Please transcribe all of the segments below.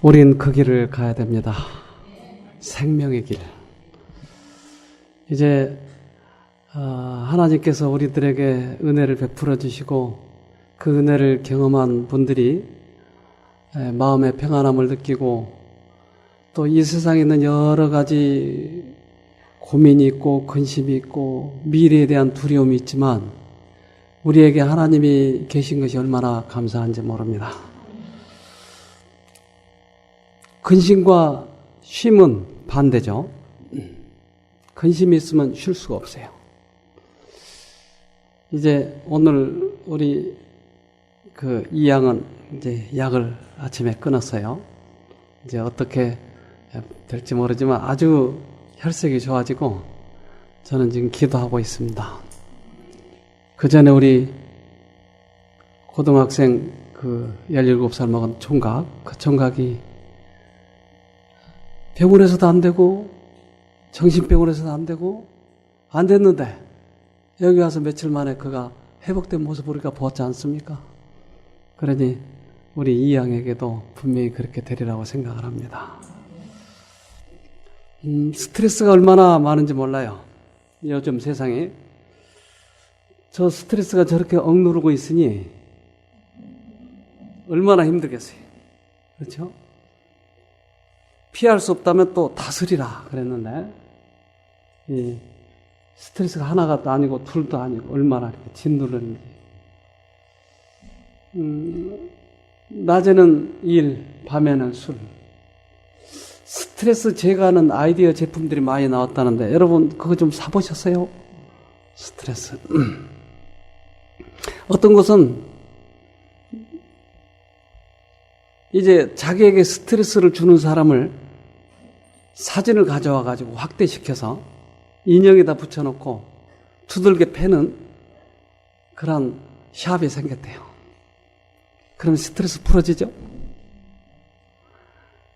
우린 그 길을 가야 됩니다. 생명의 길. 이제 하나님께서 우리들에게 은혜를 베풀어 주시고 그 은혜를 경험한 분들이 마음의 평안함을 느끼고 또 이 세상에 있는 여러 가지 고민이 있고 근심이 있고 미래에 대한 두려움이 있지만 우리에게 하나님이 계신 것이 얼마나 감사한지 모릅니다. 근심과 쉼은 반대죠. 근심이 있으면 쉴 수가 없어요. 이제 오늘 우리 이 양은 이제 약을 아침에 끊었어요. 이제 어떻게 될지 모르지만 아주 혈색이 좋아지고 저는 지금 기도하고 있습니다. 그 전에 우리 고등학생 17살 먹은 총각, 그 총각이 병원에서도 안 되고 정신병원에서도 안 되고 안 됐는데 여기 와서 며칠 만에 그가 회복된 모습을 우리가 보았지 않습니까? 그러니 우리 이 양에게도 분명히 그렇게 되리라고 생각을 합니다. 스트레스가 얼마나 많은지 몰라요. 요즘 세상에 저 스트레스가 저렇게 억누르고 있으니 얼마나 힘들겠어요. 그렇죠? 피할 수 없다면 또 다스리라 그랬는데 이 스트레스가 하나가 아니고 둘도 아니고 얼마나 이렇게 짓누르는지. 낮에는 일, 밤에는 술. 스트레스 제거하는 아이디어 제품들이 많이 나왔다는데 여러분 그거 좀 사보셨어요? 스트레스. 어떤 것은 이제 자기에게 스트레스를 주는 사람을 사진을 가져와 가지고 확대시켜서 인형에다 붙여놓고 두들겨 패는 그런 샵이 생겼대요. 그럼 스트레스 풀어지죠?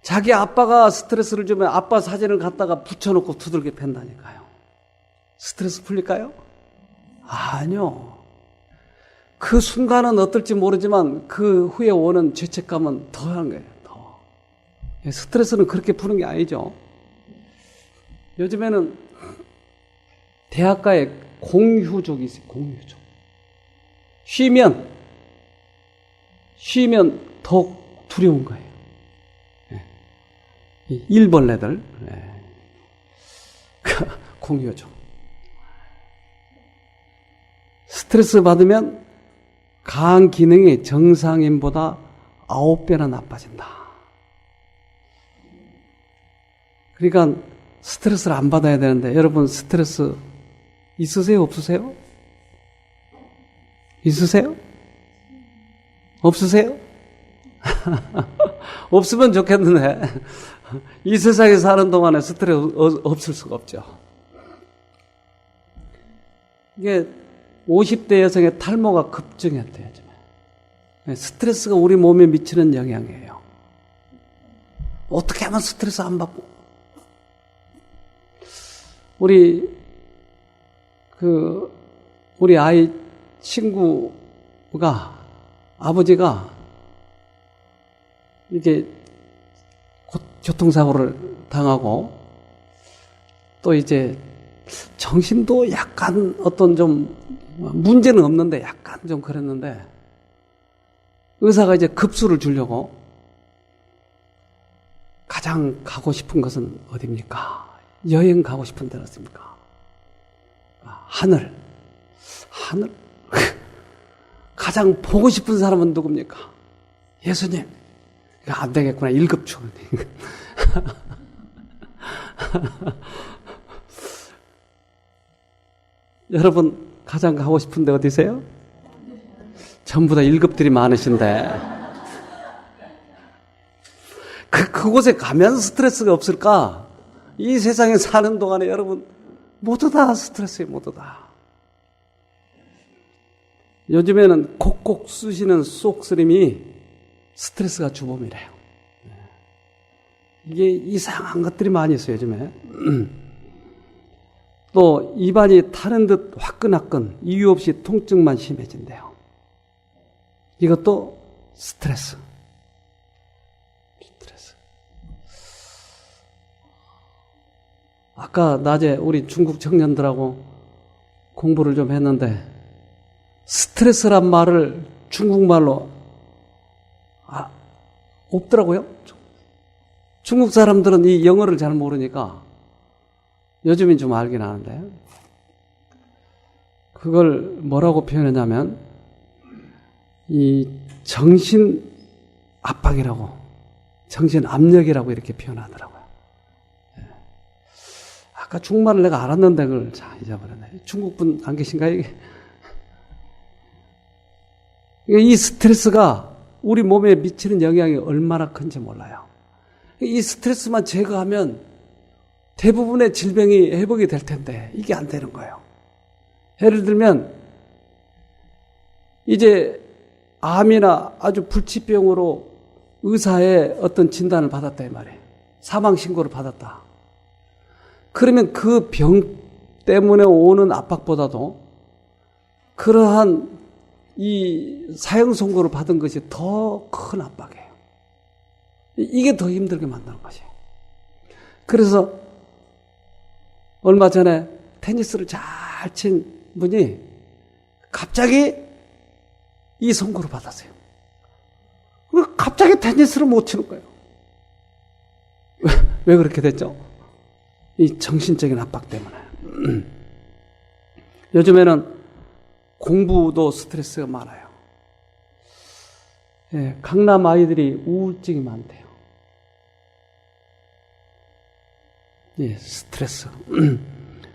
자기 아빠가 스트레스를 주면 아빠 사진을 갖다가 붙여놓고 두들겨 팬다니까요. 스트레스 풀릴까요? 아니요. 그 순간은 어떨지 모르지만 그 후에 오는 죄책감은 더한 거예요. 더. 스트레스는 그렇게 푸는 게 아니죠. 요즘에는 대학가에 공휴족이 있어요. 공휴족. 쉬면 더욱 두려운 거예요. 일벌레들. 공휴족. 스트레스 받으면 간 기능이 정상인보다 9배나 나빠진다. 그러니까 스트레스를 안 받아야 되는데 여러분 스트레스 있으세요? 없으세요? 있으세요? 없으세요? 없으면 좋겠는데 이 세상에 사는 동안에 스트레스 없을 수가 없죠. 이게 50대 여성의 탈모가 급증했대요. 스트레스가 우리 몸에 미치는 영향이에요. 어떻게 하면 스트레스 안 받고? 우리 아이 친구가 아버지가 이게 교통사고를 당하고 또 이제 정신도 약간 어떤 좀 문제는 없는데 약간 좀 그랬는데 의사가 이제 급수를 주려고 가장 가고 싶은 것은 어디입니까? 여행 가고 싶은 데는 어디입니까? 하늘. 가장 보고 싶은 사람은 누굽니까? 예수님. 안 되겠구나. 1급 출. 여러분 가장 가고 싶은데 어디세요? 전부 다 1급들이 많으신데 그곳에 가면 스트레스가 없을까? 이 세상에 사는 동안에 여러분 모두 다 스트레스예요. 모두 다. 요즘에는 곡곡 쑤시는 속쓰림이 스트레스가 주범이래요. 이게 이상한 것들이 많이 있어요. 요즘에. 또 입안이 타는 듯 화끈화끈 이유 없이 통증만 심해진대요. 이것도 스트레스. 아까 낮에 우리 중국 청년들하고 공부를 좀 했는데 스트레스란 말을 중국말로 없더라고요. 중국 사람들은 이 영어를 잘 모르니까 요즘엔 좀 알긴 하는데 그걸 뭐라고 표현하냐면 이 정신 압박이라고, 정신 압력이라고 이렇게 표현하더라고요. 아까 중국말을 내가 알았는데 그걸 잊어버렸네. 중국분 안 계신가요? 이 스트레스가 우리 몸에 미치는 영향이 얼마나 큰지 몰라요. 이 스트레스만 제거하면 대부분의 질병이 회복이 될 텐데 이게 안 되는 거예요. 예를 들면 이제 암이나 아주 불치병으로 의사의 어떤 진단을 받았다 이 말이에요. 사망신고를 받았다. 그러면 그 병 때문에 오는 압박보다도 그러한 이 사형 선고를 받은 것이 더 큰 압박이에요. 이게 더 힘들게 만드는 것이에요. 그래서 얼마 전에 테니스를 잘 친 분이 갑자기 이 선고를 받았어요. 갑자기 테니스를 못 치는 거예요. 왜 그렇게 됐죠? 이 정신적인 압박 때문에. 요즘에는 공부도 스트레스가 많아요. 예, 강남 아이들이 우울증이 많대요. 예, 스트레스.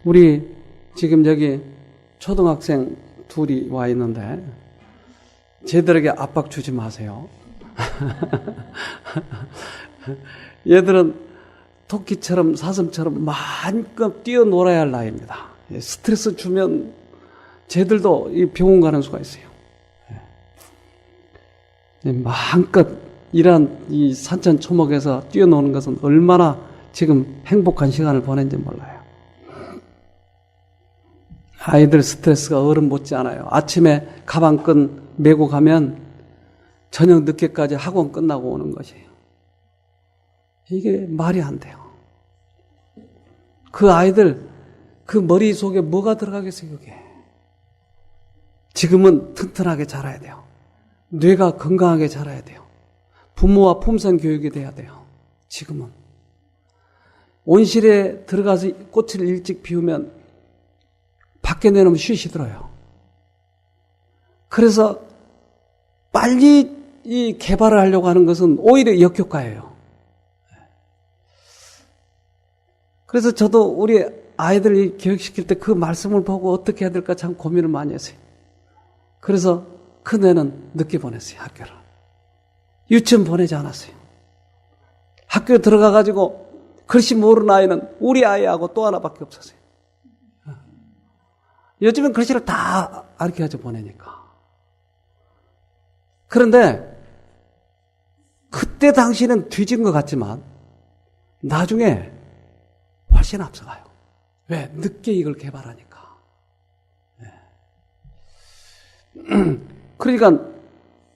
우리 지금 여기 초등학생 둘이 와 있는데 쟤들에게 압박 주지 마세요. 얘들은 토끼처럼 사슴처럼 마음껏 뛰어놀아야 할 나이입니다. 스트레스 주면 쟤들도 병원 가는 수가 있어요. 마음껏 이런 이 산천초목에서 뛰어노는 것은 얼마나 지금 행복한 시간을 보낸지 몰라요. 아이들 스트레스가 어른 못지 않아요. 아침에 가방끈 메고 가면 저녁 늦게까지 학원 끝나고 오는 것이에요. 이게 말이 안 돼요. 그 아이들 그 머릿속에 뭐가 들어가겠어요, 그게. 지금은 튼튼하게 자라야 돼요. 뇌가 건강하게 자라야 돼요. 부모와 품성 교육이 돼야 돼요. 지금은. 온실에 들어가서 꽃을 일찍 피우면 밖에 내놓으면 쉬시 들어요. 그래서 빨리 이 개발을 하려고 하는 것은 오히려 역효과예요. 그래서 저도 우리 아이들 교육시킬 때 그 말씀을 보고 어떻게 해야 될까 참 고민을 많이 했어요. 그래서 큰 애는 늦게 보냈어요, 학교를. 유치원 보내지 않았어요. 학교에 들어가가지고 글씨 모르는 아이는 우리 아이하고 또 하나밖에 없었어요. 요즘엔 글씨를 다 가르쳐서 보내니까. 그런데 그때 당시는 뒤진 것 같지만 나중에 훨씬 앞서가요. 왜? 늦게 이걸 개발하니까. 그러니까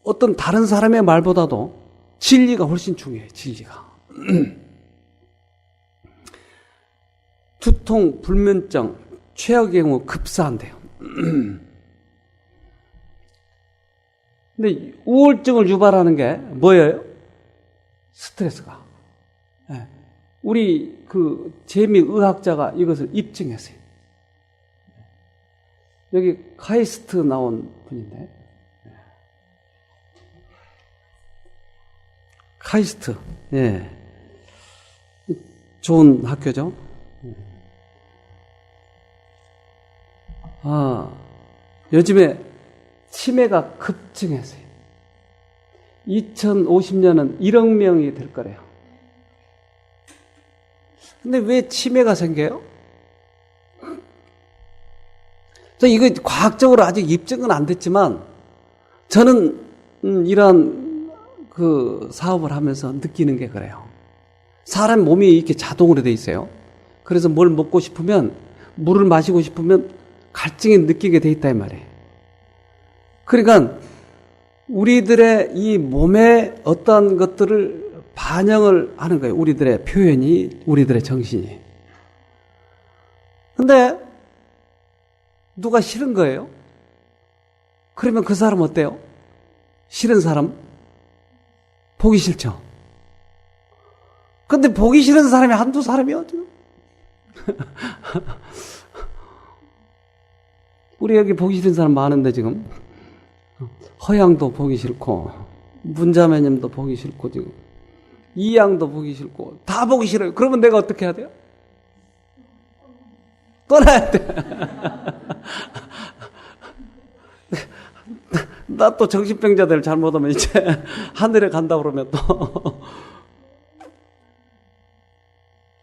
어떤 다른 사람의 말보다도 진리가 훨씬 중요해요. 진리가. 두통, 불면증, 최악의 경우 급사한대요. 근데 우울증을 유발하는 게 뭐예요? 스트레스가. 우리 그 재미의학자가 이것을 입증했어요. 여기 카이스트 나온 분인데. 카이스트. 예. 좋은 학교죠. 요즘에 치매가 급증했어요. 2050년은 1억 명이 될 거래요. 근데 왜 치매가 생겨요? 이거 과학적으로 아직 입증은 안 됐지만 저는 이러한 그 사업을 하면서 느끼는 게 그래요. 사람 몸이 이렇게 자동으로 돼 있어요. 그래서 뭘 먹고 싶으면, 물을 마시고 싶으면 갈증이 느끼게 돼 있다 이 말이에요. 그러니까 우리들의 이 몸에 어떤 것들을 반영을 하는 거예요. 우리들의 표현이, 우리들의 정신이. 근데 누가 싫은 거예요? 그러면 그 사람 어때요? 싫은 사람? 보기 싫죠? 근데 보기 싫은 사람이 한두 사람이요, 지금? 우리 여기 보기 싫은 사람 많은데, 지금. 허양도 보기 싫고, 문자매님도 보기 싫고, 지금. 이양도 보기 싫고, 다 보기 싫어요. 그러면 내가 어떻게 해야 돼요? 떠나야 돼. 나 또 정신병자들 잘못하면 이제 하늘에 간다 그러면 또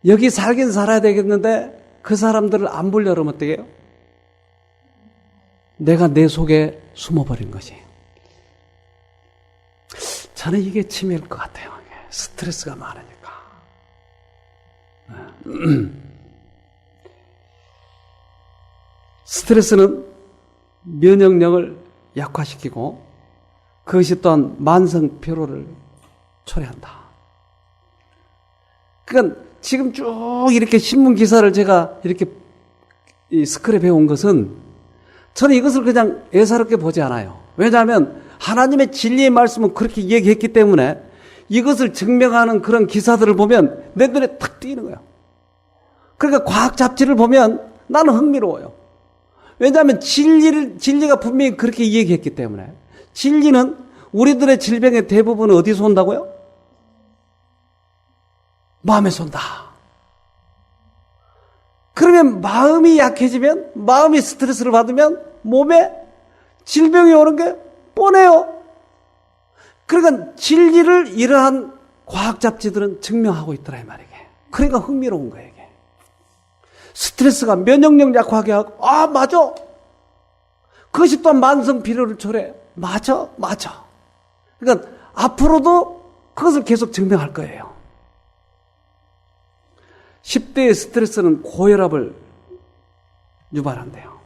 여기 살긴 살아야 되겠는데 그 사람들을 안 보려 그러면 어떻게 해요? 내가 내 속에 숨어버린 것이. 저는 이게 치매일 것 같아요. 스트레스가 많으니까. 스트레스는 면역력을 약화시키고 그것이 또한 만성 피로를 초래한다. 그러니까 지금 쭉 이렇게 신문 기사를 제가 이렇게 스크랩 해온 것은 저는 이것을 그냥 애사롭게 보지 않아요. 왜냐하면 하나님의 진리의 말씀은 그렇게 얘기했기 때문에 이것을 증명하는 그런 기사들을 보면 내 눈에 탁 띄는 거예요. 그러니까 과학 잡지를 보면 나는 흥미로워요. 왜냐하면 진리가 분명히 그렇게 얘기했기 때문에. 진리는 우리들의 질병의 대부분은 어디서 온다고요? 마음에서 온다. 그러면 마음이 약해지면, 마음이 스트레스를 받으면 몸에 질병이 오는 게 뻔해요. 그러니까 진리를 이러한 과학 잡지들은 증명하고 있더라 이 말이게. 그러니까 흥미로운 거예요 이게. 스트레스가 면역력 약화하게 하고, 아 맞아. 그것이 또한 만성 피로를 초래해. 맞아. 그러니까 앞으로도 그것을 계속 증명할 거예요. 10대의 스트레스는 고혈압을 유발한대요.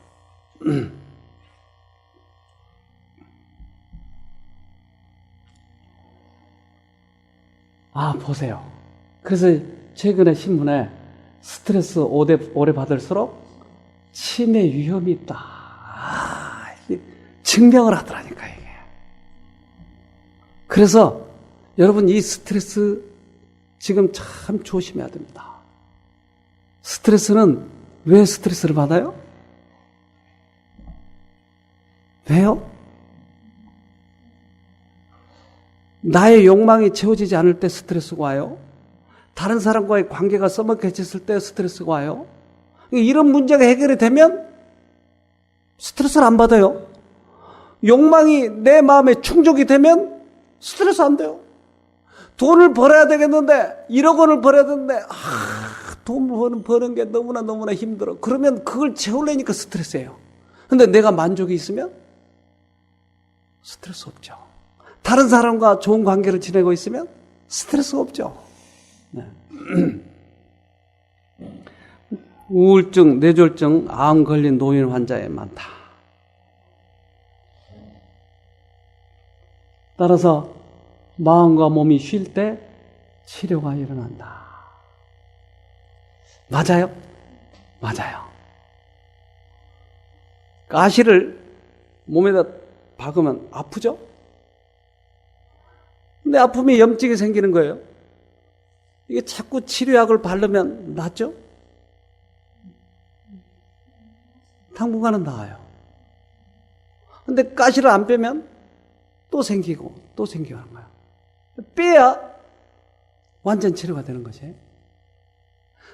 아, 보세요. 그래서 최근에 신문에 스트레스 오래 받을수록 치매 위험이 있다. 증명을 하더라니까, 이게. 그래서 여러분 이 스트레스 지금 참 조심해야 됩니다. 스트레스는 왜 스트레스를 받아요? 왜요? 나의 욕망이 채워지지 않을 때 스트레스가 와요. 다른 사람과의 관계가 써먹혀졌을 때 스트레스가 와요. 이런 문제가 해결이 되면 스트레스를 안 받아요. 욕망이 내 마음에 충족이 되면 스트레스 안 돼요. 돈을 벌어야 되겠는데 1억 원을 벌어야 되는데 돈 버는 게 너무나 힘들어. 그러면 그걸 채우려니까 스트레스예요. 근데 내가 만족이 있으면 스트레스 없죠. 다른 사람과 좋은 관계를 지내고 있으면 스트레스가 없죠. 네. 우울증, 뇌졸중, 암 걸린 노인 환자에 많다. 따라서 마음과 몸이 쉴 때 치료가 일어난다. 맞아요? 맞아요. 가시를 몸에다 박으면 아프죠? 근데 아픔이 염증이 생기는 거예요. 이게 자꾸 치료약을 바르면 낫죠? 당분간은 나아요. 근데 가시를 안 빼면 또 생기고 또 생기고 하는 거예요. 빼야 완전 치료가 되는 것이에요.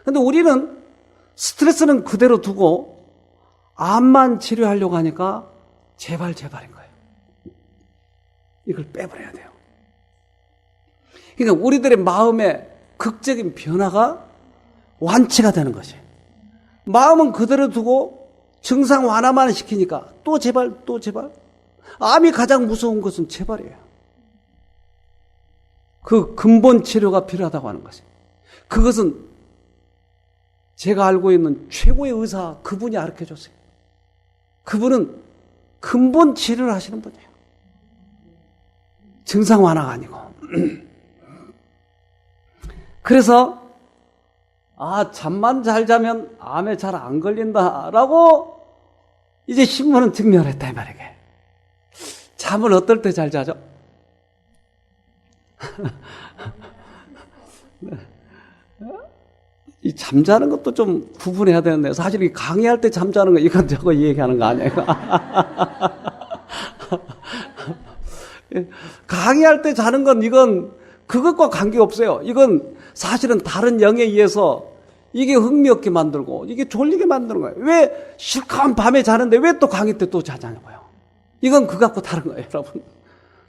근데 우리는 스트레스는 그대로 두고 암만 치료하려고 하니까 제발인 거예요. 이걸 빼버려야 돼요. 그러니까 우리들의 마음의 극적인 변화가 완치가 되는 것이에요. 마음은 그대로 두고 증상 완화만 시키니까 또 제발. 암이 가장 무서운 것은 재발이에요. 그 근본 치료가 필요하다고 하는 것이에요. 그것은 제가 알고 있는 최고의 의사 그분이 가르쳐줬어요. 그분은 근본 치료를 하시는 분이에요. 증상 완화가 아니고. 그래서 잠만 잘 자면 암에 잘 안 걸린다라고 이제 신문은 증명을 했다 이 말이에요. 잠을 어떨 때 잘 자죠? 이 잠자는 것도 좀 구분해야 되는데, 사실 이 강의할 때 잠자는 거 이건 저거 얘기하는 거 아니에요? 강의할 때 자는 건 이건 그것과 관계없어요. 이건 사실은 다른 영에 의해서 이게 흥미없게 만들고 이게 졸리게 만드는 거예요. 왜 실컷 밤에 자는데 왜 또 강의 때 또 자냐고요. 이건 그거 갖고 다른 거예요, 여러분.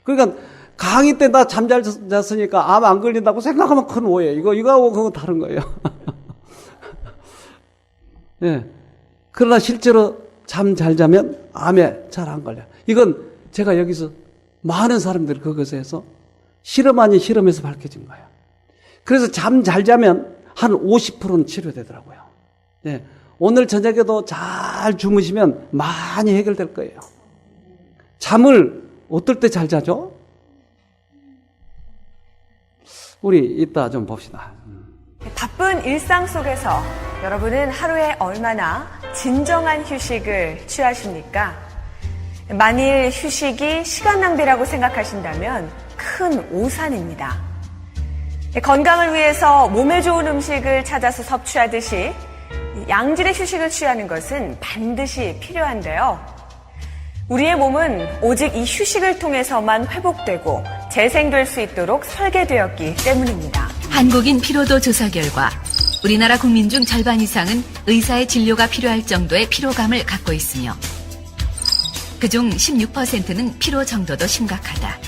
그러니까 강의 때 나 잠 잘 잤으니까 암 안 걸린다고 생각하면 큰 오해예요. 이거하고 그거 다른 거예요. 예. 그러나 실제로 잠 잘 자면 암에 잘 안 걸려요. 이건 제가 여기서 많은 사람들이 그것에 해서 실험 아닌 실험에서 밝혀진 거예요. 그래서 잠 잘 자면 한 50%는 치료되더라고요. 예. 오늘 저녁에도 잘 주무시면 많이 해결될 거예요. 잠을 어떨 때 잘 자죠? 우리 이따 좀 봅시다. 바쁜 일상 속에서 여러분은 하루에 얼마나 진정한 휴식을 취하십니까? 만일 휴식이 시간 낭비라고 생각하신다면 큰 오산입니다. 건강을 위해서 몸에 좋은 음식을 찾아서 섭취하듯이 양질의 휴식을 취하는 것은 반드시 필요한데요. 우리의 몸은 오직 이 휴식을 통해서만 회복되고 재생될 수 있도록 설계되었기 때문입니다. 한국인 피로도 조사 결과 우리나라 국민 중 절반 이상은 의사의 진료가 필요할 정도의 피로감을 갖고 있으며 그중 16%는 피로 정도도 심각하다.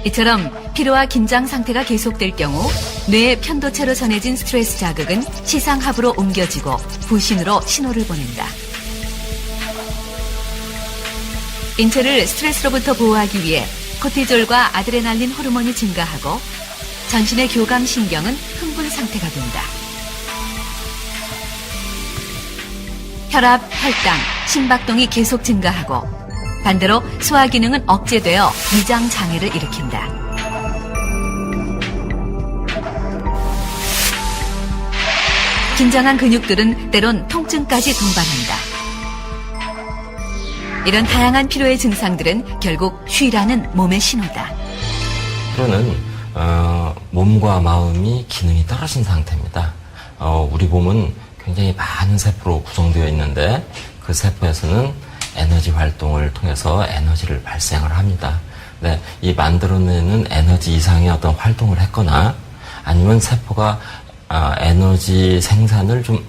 이처럼 피로와 긴장 상태가 계속될 경우 뇌의 편도체로 전해진 스트레스 자극은 시상합으로 옮겨지고 부신으로 신호를 보낸다. 인체를 스트레스로부터 보호하기 위해 코티졸과 아드레날린 호르몬이 증가하고 전신의 교감신경은 흥분 상태가 된다. 혈압, 혈당, 심박동이 계속 증가하고 반대로 소화기능은 억제되어 위장 장애를 일으킨다. 긴장한 근육들은 때론 통증까지 동반한다. 이런 다양한 피로의 증상들은 결국 쉬라는 몸의 신호다. 피로는 몸과 마음이 기능이 떨어진 상태입니다. 우리 몸은 굉장히 많은 세포로 구성되어 있는데 그 세포에서는 에너지 활동을 통해서 에너지를 발생을 합니다. 네, 이 만들어내는 에너지 이상의 어떤 활동을 했거나 아니면 세포가 에너지 생산을 좀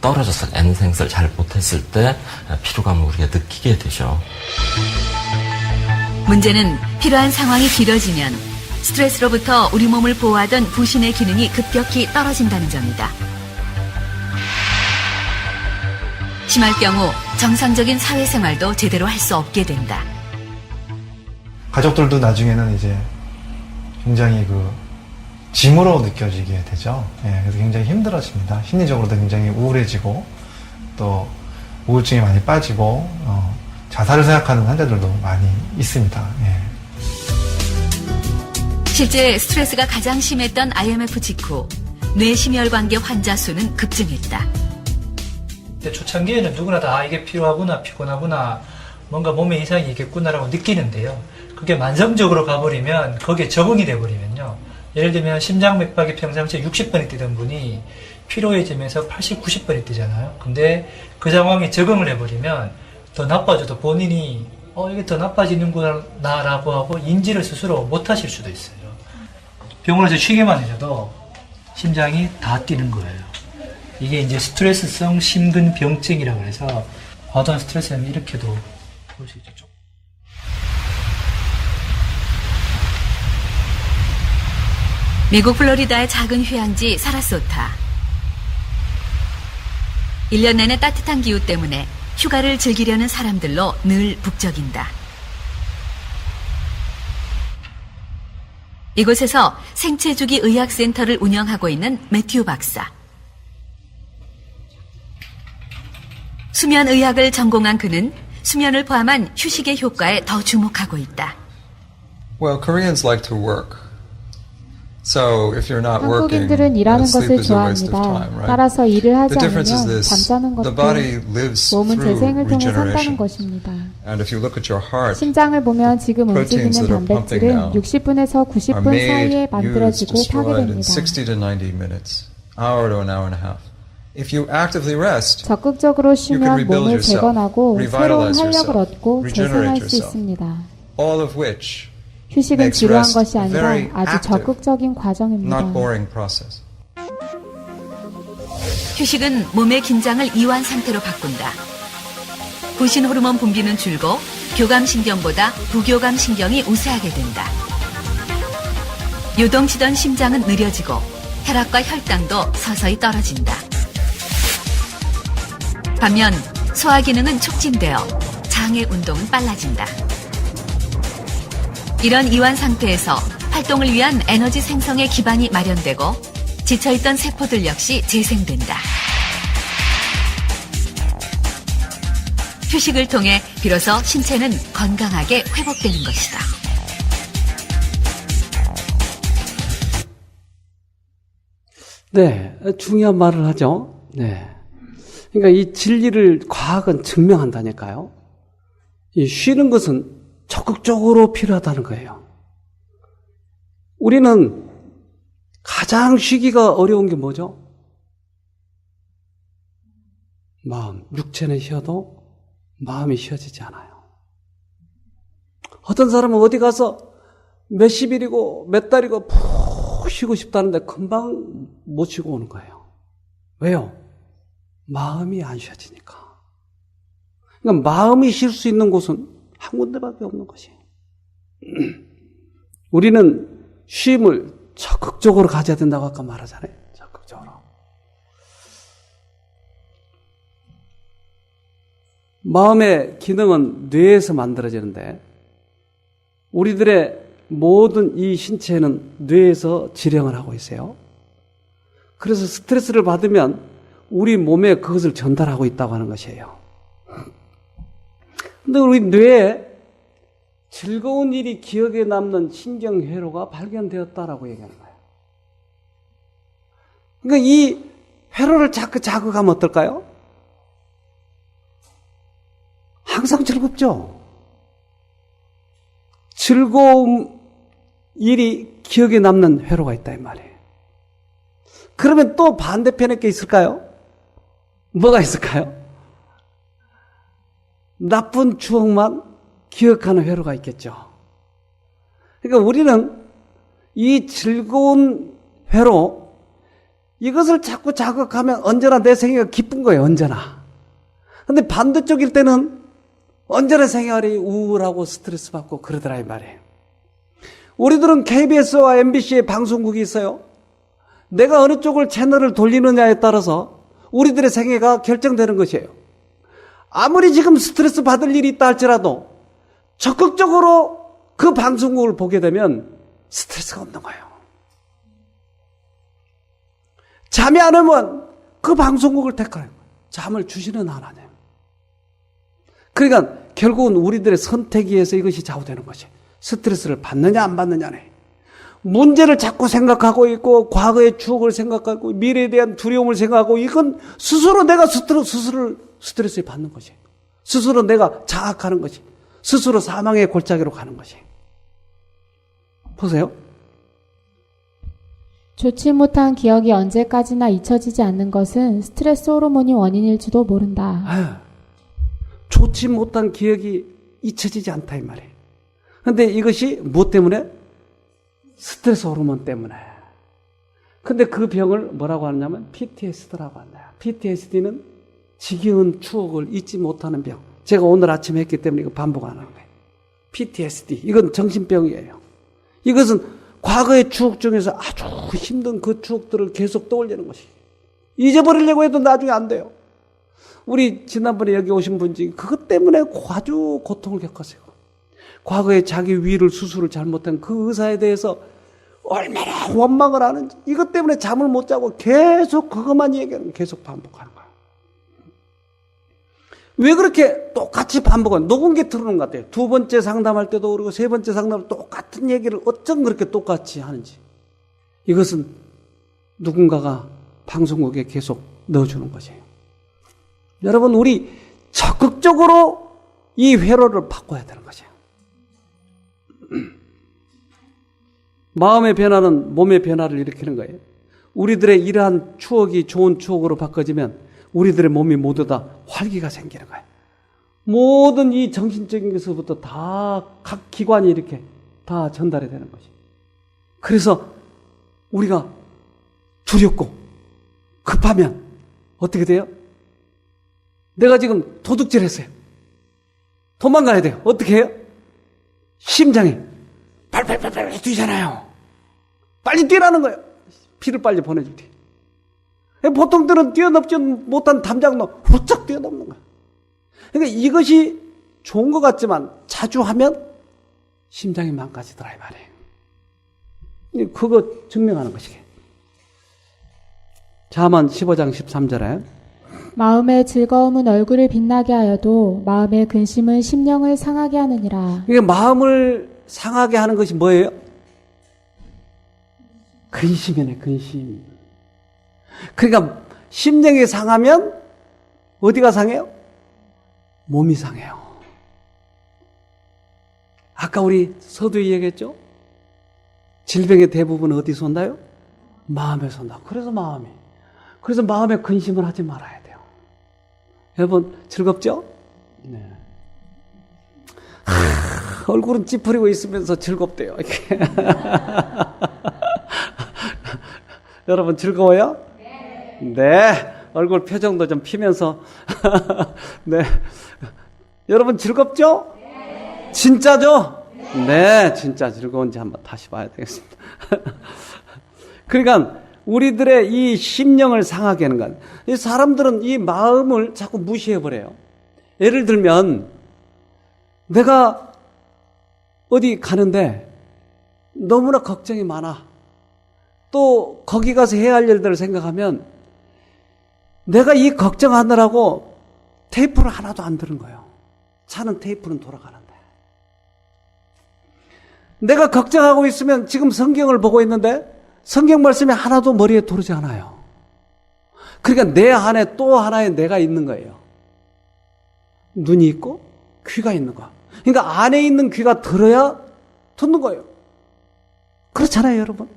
떨어졌을 때, 에너지 생산을 잘 못했을 때 피로감을 우리가 느끼게 되죠. 문제는 필요한 상황이 길어지면 스트레스로부터 우리 몸을 보호하던 부신의 기능이 급격히 떨어진다는 점이다. 심할 경우 정상적인 사회생활도 제대로 할 수 없게 된다. 가족들도 나중에는 이제 굉장히 짐으로 느껴지게 되죠. 예, 그래서 굉장히 힘들어집니다. 심리적으로도 굉장히 우울해지고 또 우울증이 많이 빠지고 자살을 생각하는 환자들도 많이 있습니다. 예. 실제 스트레스가 가장 심했던 IMF 직후 뇌심혈관계 환자 수는 급증했다. 초창기에는 누구나 다 이게 필요하구나, 피곤하구나, 뭔가 몸에 이상이 있겠구나라고 느끼는데요. 그게 만성적으로 가버리면 거기에 적응이 돼버리면요. 예를 들면 심장맥박이 평상시에 60번이 뛰던 분이 피로해지면서 80, 90번이 뛰잖아요. 근데 그 상황에 적응을 해버리면 더 나빠져도 본인이 이게 더 나빠지는구나 라고 하고 인지를 스스로 못하실 수도 있어요. 병원에서 쉬게만 해줘도 심장이 다 뛰는 거예요. 이게 이제 스트레스성 심근병증이라고 해서 과도한 스트레스는 이렇게도 볼 수 있죠. 미국 플로리다의 작은 휴양지 사라소타. 1년 내내 따뜻한 기후 때문에 휴가를 즐기려는 사람들로 늘 북적인다. 이곳에서 생체주기 의학센터를 운영하고 있는 매튜 박사. 수면의학을 전공한 그는 수면을 포함한 휴식의 효과에 더 주목하고 있다. Well, Koreans like to work. So if you're not working, 한국인들은 일하는 sleep 것을 is a waste of 좋아합니다. time, right? 따라서 일을 하지 The difference is 않으면 this: 잠자는 the 것도 body lives 몸은 through 재생을 통해 산다는 regeneration. 것입니다. And if you look at your heart, 심장을 보면 지금 proteins 움직이는 that are pumping 단백질은 now 60분에서 are 90분 made, 사이에 used, 만들어지고 destroyed in 파괴됩니다. 60 to 90 minutes, hour to an hour and a half. If you actively rest, 적극적으로 you can 쉬면 rebuild 몸을 yourself, 재건하고 새로운 revitalize 활력을 yourself, 얻고 regenerate 재생할 수 yourself. 있습니다. all of which 휴식은 makes 지루한 rest 것이 a 아니라 very 아주 active, 적극적인 과정입니다. not boring process. 휴식은 몸의 긴장을 이완 상태로 바꾼다. 부신 호르몬 분비는 줄고 교감신경보다 부교감신경이 우세하게 된다. 요동치던 심장은 느려지고 혈압과 혈당도 서서히 떨어진다. 반면 소화 기능은 촉진되어 장의 운동은 빨라진다. 이런 이완 상태에서 활동을 위한 에너지 생성의 기반이 마련되고 지쳐있던 세포들 역시 재생된다. 휴식을 통해 비로소 신체는 건강하게 회복되는 것이다. 네, 중요한 말을 하죠. 네. 그러니까 이 진리를 과학은 증명한다니까요. 이 쉬는 것은 적극적으로 필요하다는 거예요. 우리는 가장 쉬기가 어려운 게 뭐죠? 마음. 육체는 쉬어도 마음이 쉬어지지 않아요. 어떤 사람은 어디 가서 몇십 일이고 몇 달이고 푹 쉬고 싶다는데 금방 못 쉬고 오는 거예요. 왜요? 마음이 안 쉬어지니까. 그러니까 마음이 쉴 수 있는 곳은 한 군데밖에 없는 것이에요. 우리는 쉼을 적극적으로 가져야 된다고 아까 말하잖아요. 적극적으로. 마음의 기능은 뇌에서 만들어지는데 우리들의 모든 이 신체는 뇌에서 지령을 하고 있어요. 그래서 스트레스를 받으면 우리 몸에 그것을 전달하고 있다고 하는 것이에요. 근데 우리 뇌에 즐거운 일이 기억에 남는 신경회로가 발견되었다라고 얘기하는 거예요. 그러니까 이 회로를 자꾸 자극하면 어떨까요? 항상 즐겁죠? 즐거운 일이 기억에 남는 회로가 있다 이 말이에요. 그러면 또 반대편에 게 있을까요? 뭐가 있을까요? 나쁜 추억만 기억하는 회로가 있겠죠. 그러니까 우리는 이 즐거운 회로, 이것을 자꾸 자극하면 언제나 내 생애가 기쁜 거예요, 언제나. 근데 반대쪽일 때는 언제나 생활이 우울하고 스트레스 받고 그러더라 이 말이에요. 우리들은 KBS와 MBC의 방송국이 있어요. 내가 어느 쪽을 채널을 돌리느냐에 따라서 우리들의 생애가 결정되는 것이에요. 아무리 지금 스트레스 받을 일이 있다 할지라도 적극적으로 그 방송국을 보게 되면 스트레스가 없는 거예요. 잠이 안 오면 그 방송국을 택하는 거예요. 잠을 주시는 하나님. 그러니까 결국은 우리들의 선택에 의해서 이것이 좌우되는 것이 스트레스를 받느냐 안 받느냐네. 문제를 자꾸 생각하고 있고 과거의 추억을 생각하고 미래에 대한 두려움을 생각하고 이건 스스로 내가 스트레스를 받는 것이 스스로 내가 자학하는 것이 스스로 사망의 골짜기로 가는 것이. 보세요. 좋지 못한 기억이 언제까지나 잊혀지지 않는 것은 스트레스 호르몬이 원인일지도 모른다. 좋지 못한 기억이 잊혀지지 않다 이 말이에요. 그런데 이것이 무엇 때문에? 스트레스 호르몬 때문에. 근데 그 병을 뭐라고 하냐면 PTSD라고 한다. PTSD는 지겨운 추억을 잊지 못하는 병. 제가 오늘 아침에 했기 때문에 이거 반복 안 하는 거예요. PTSD. 이건 정신병이에요. 이것은 과거의 추억 중에서 아주 힘든 그 추억들을 계속 떠올리는 것이. 잊어버리려고 해도 나중에 안 돼요. 우리 지난번에 여기 오신 분 중에 그것 때문에 아주 고통을 겪었어요. 과거에 자기 위를 수술을 잘못한 그 의사에 대해서 얼마나 원망을 하는지 이것 때문에 잠을 못 자고 계속 그것만 얘기하는 계속 반복하는 거예요. 왜 그렇게 똑같이 반복하는 녹음기 틀어놓은 것 같아요. 두 번째 상담할 때도 그러고 세 번째 상담할 때 똑같은 얘기를 어쩜 그렇게 똑같이 하는지. 이것은 누군가가 방송국에 계속 넣어주는 것이에요. 여러분, 우리 적극적으로 이 회로를 바꿔야 되는 것이에요. 마음의 변화는 몸의 변화를 일으키는 거예요. 우리들의 이러한 추억이 좋은 추억으로 바꿔지면 우리들의 몸이 모두 다 활기가 생기는 거예요. 모든 이 정신적인 것부터 다 각 기관이 이렇게 다 전달이 되는 것이에요. 그래서 우리가 두렵고 급하면 어떻게 돼요? 내가 지금 도둑질 했어요. 도망가야 돼요. 어떻게 해요? 심장이 팔팔팔팔 뛰잖아요. 빨리 뛰라는 거예요. 피를 빨리 보내주지. 보통들은 뛰어넘지 못한 담장로 후쩍 뛰어넘는 거예요. 그러니까 이것이 좋은 것 같지만 자주 하면 심장이 망가지더라 이 말이에요. 그거 증명하는 것이게. 잠언 15장 13절에 마음의 즐거움은 얼굴을 빛나게 하여도 마음의 근심은 심령을 상하게 하느니라. 이게 마음을 상하게 하는 것이 뭐예요? 근심이네, 근심. 그러니까 심령이 상하면 어디가 상해요? 몸이 상해요. 아까 우리 서두에 얘기했죠? 질병의 대부분은 어디서 온다요? 마음에서 온다. 그래서 마음에 근심을 하지 말아야 돼요. 여러분 즐겁죠? 네. 얼굴은 찌푸리고 있으면서 즐겁대요. 이렇게. 여러분 즐거워요? 네. 얼굴 표정도 좀 피면서. 네. 여러분 즐겁죠? 진짜죠? 네. 진짜 즐거운지 한번 다시 봐야 되겠습니다. 그러니까 우리들의 이 심령을 상하게 하는 것. 이 사람들은 이 마음을 자꾸 무시해버려요. 예를 들면 내가 어디 가는데 너무나 걱정이 많아. 또 거기 가서 해야 할 일들을 생각하면 내가 이 걱정하느라고 테이프를 하나도 안 들은 거예요. 차는 테이프는 돌아가는데. 내가 걱정하고 있으면 지금 성경을 보고 있는데 성경 말씀이 하나도 머리에 들어오지 않아요. 그러니까 내 안에 또 하나의 내가 있는 거예요. 눈이 있고 귀가 있는 거. 그러니까 안에 있는 귀가 들어야 듣는 거예요. 그렇잖아요, 여러분.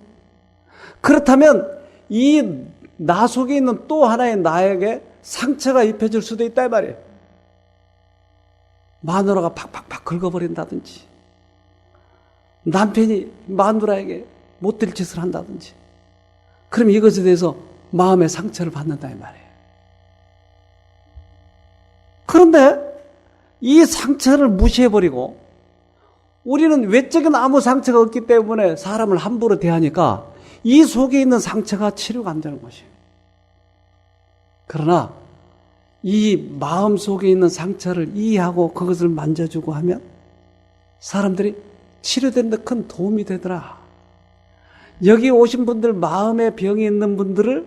그렇다면 이 나 속에 있는 또 하나의 나에게 상처가 입혀질 수도 있다 이 말이에요. 마누라가 팍팍팍 긁어버린다든지, 남편이 마누라에게 못될 짓을 한다든지, 그럼 이것에 대해서 마음의 상처를 받는다 이 말이에요. 그런데 이 상처를 무시해버리고 우리는 외적인 아무 상처가 없기 때문에 사람을 함부로 대하니까 이 속에 있는 상처가 치료가 안 되는 것이에요. 그러나 이 마음 속에 있는 상처를 이해하고 그것을 만져주고 하면 사람들이 치료되는 데 큰 도움이 되더라. 여기 오신 분들, 마음에 병이 있는 분들을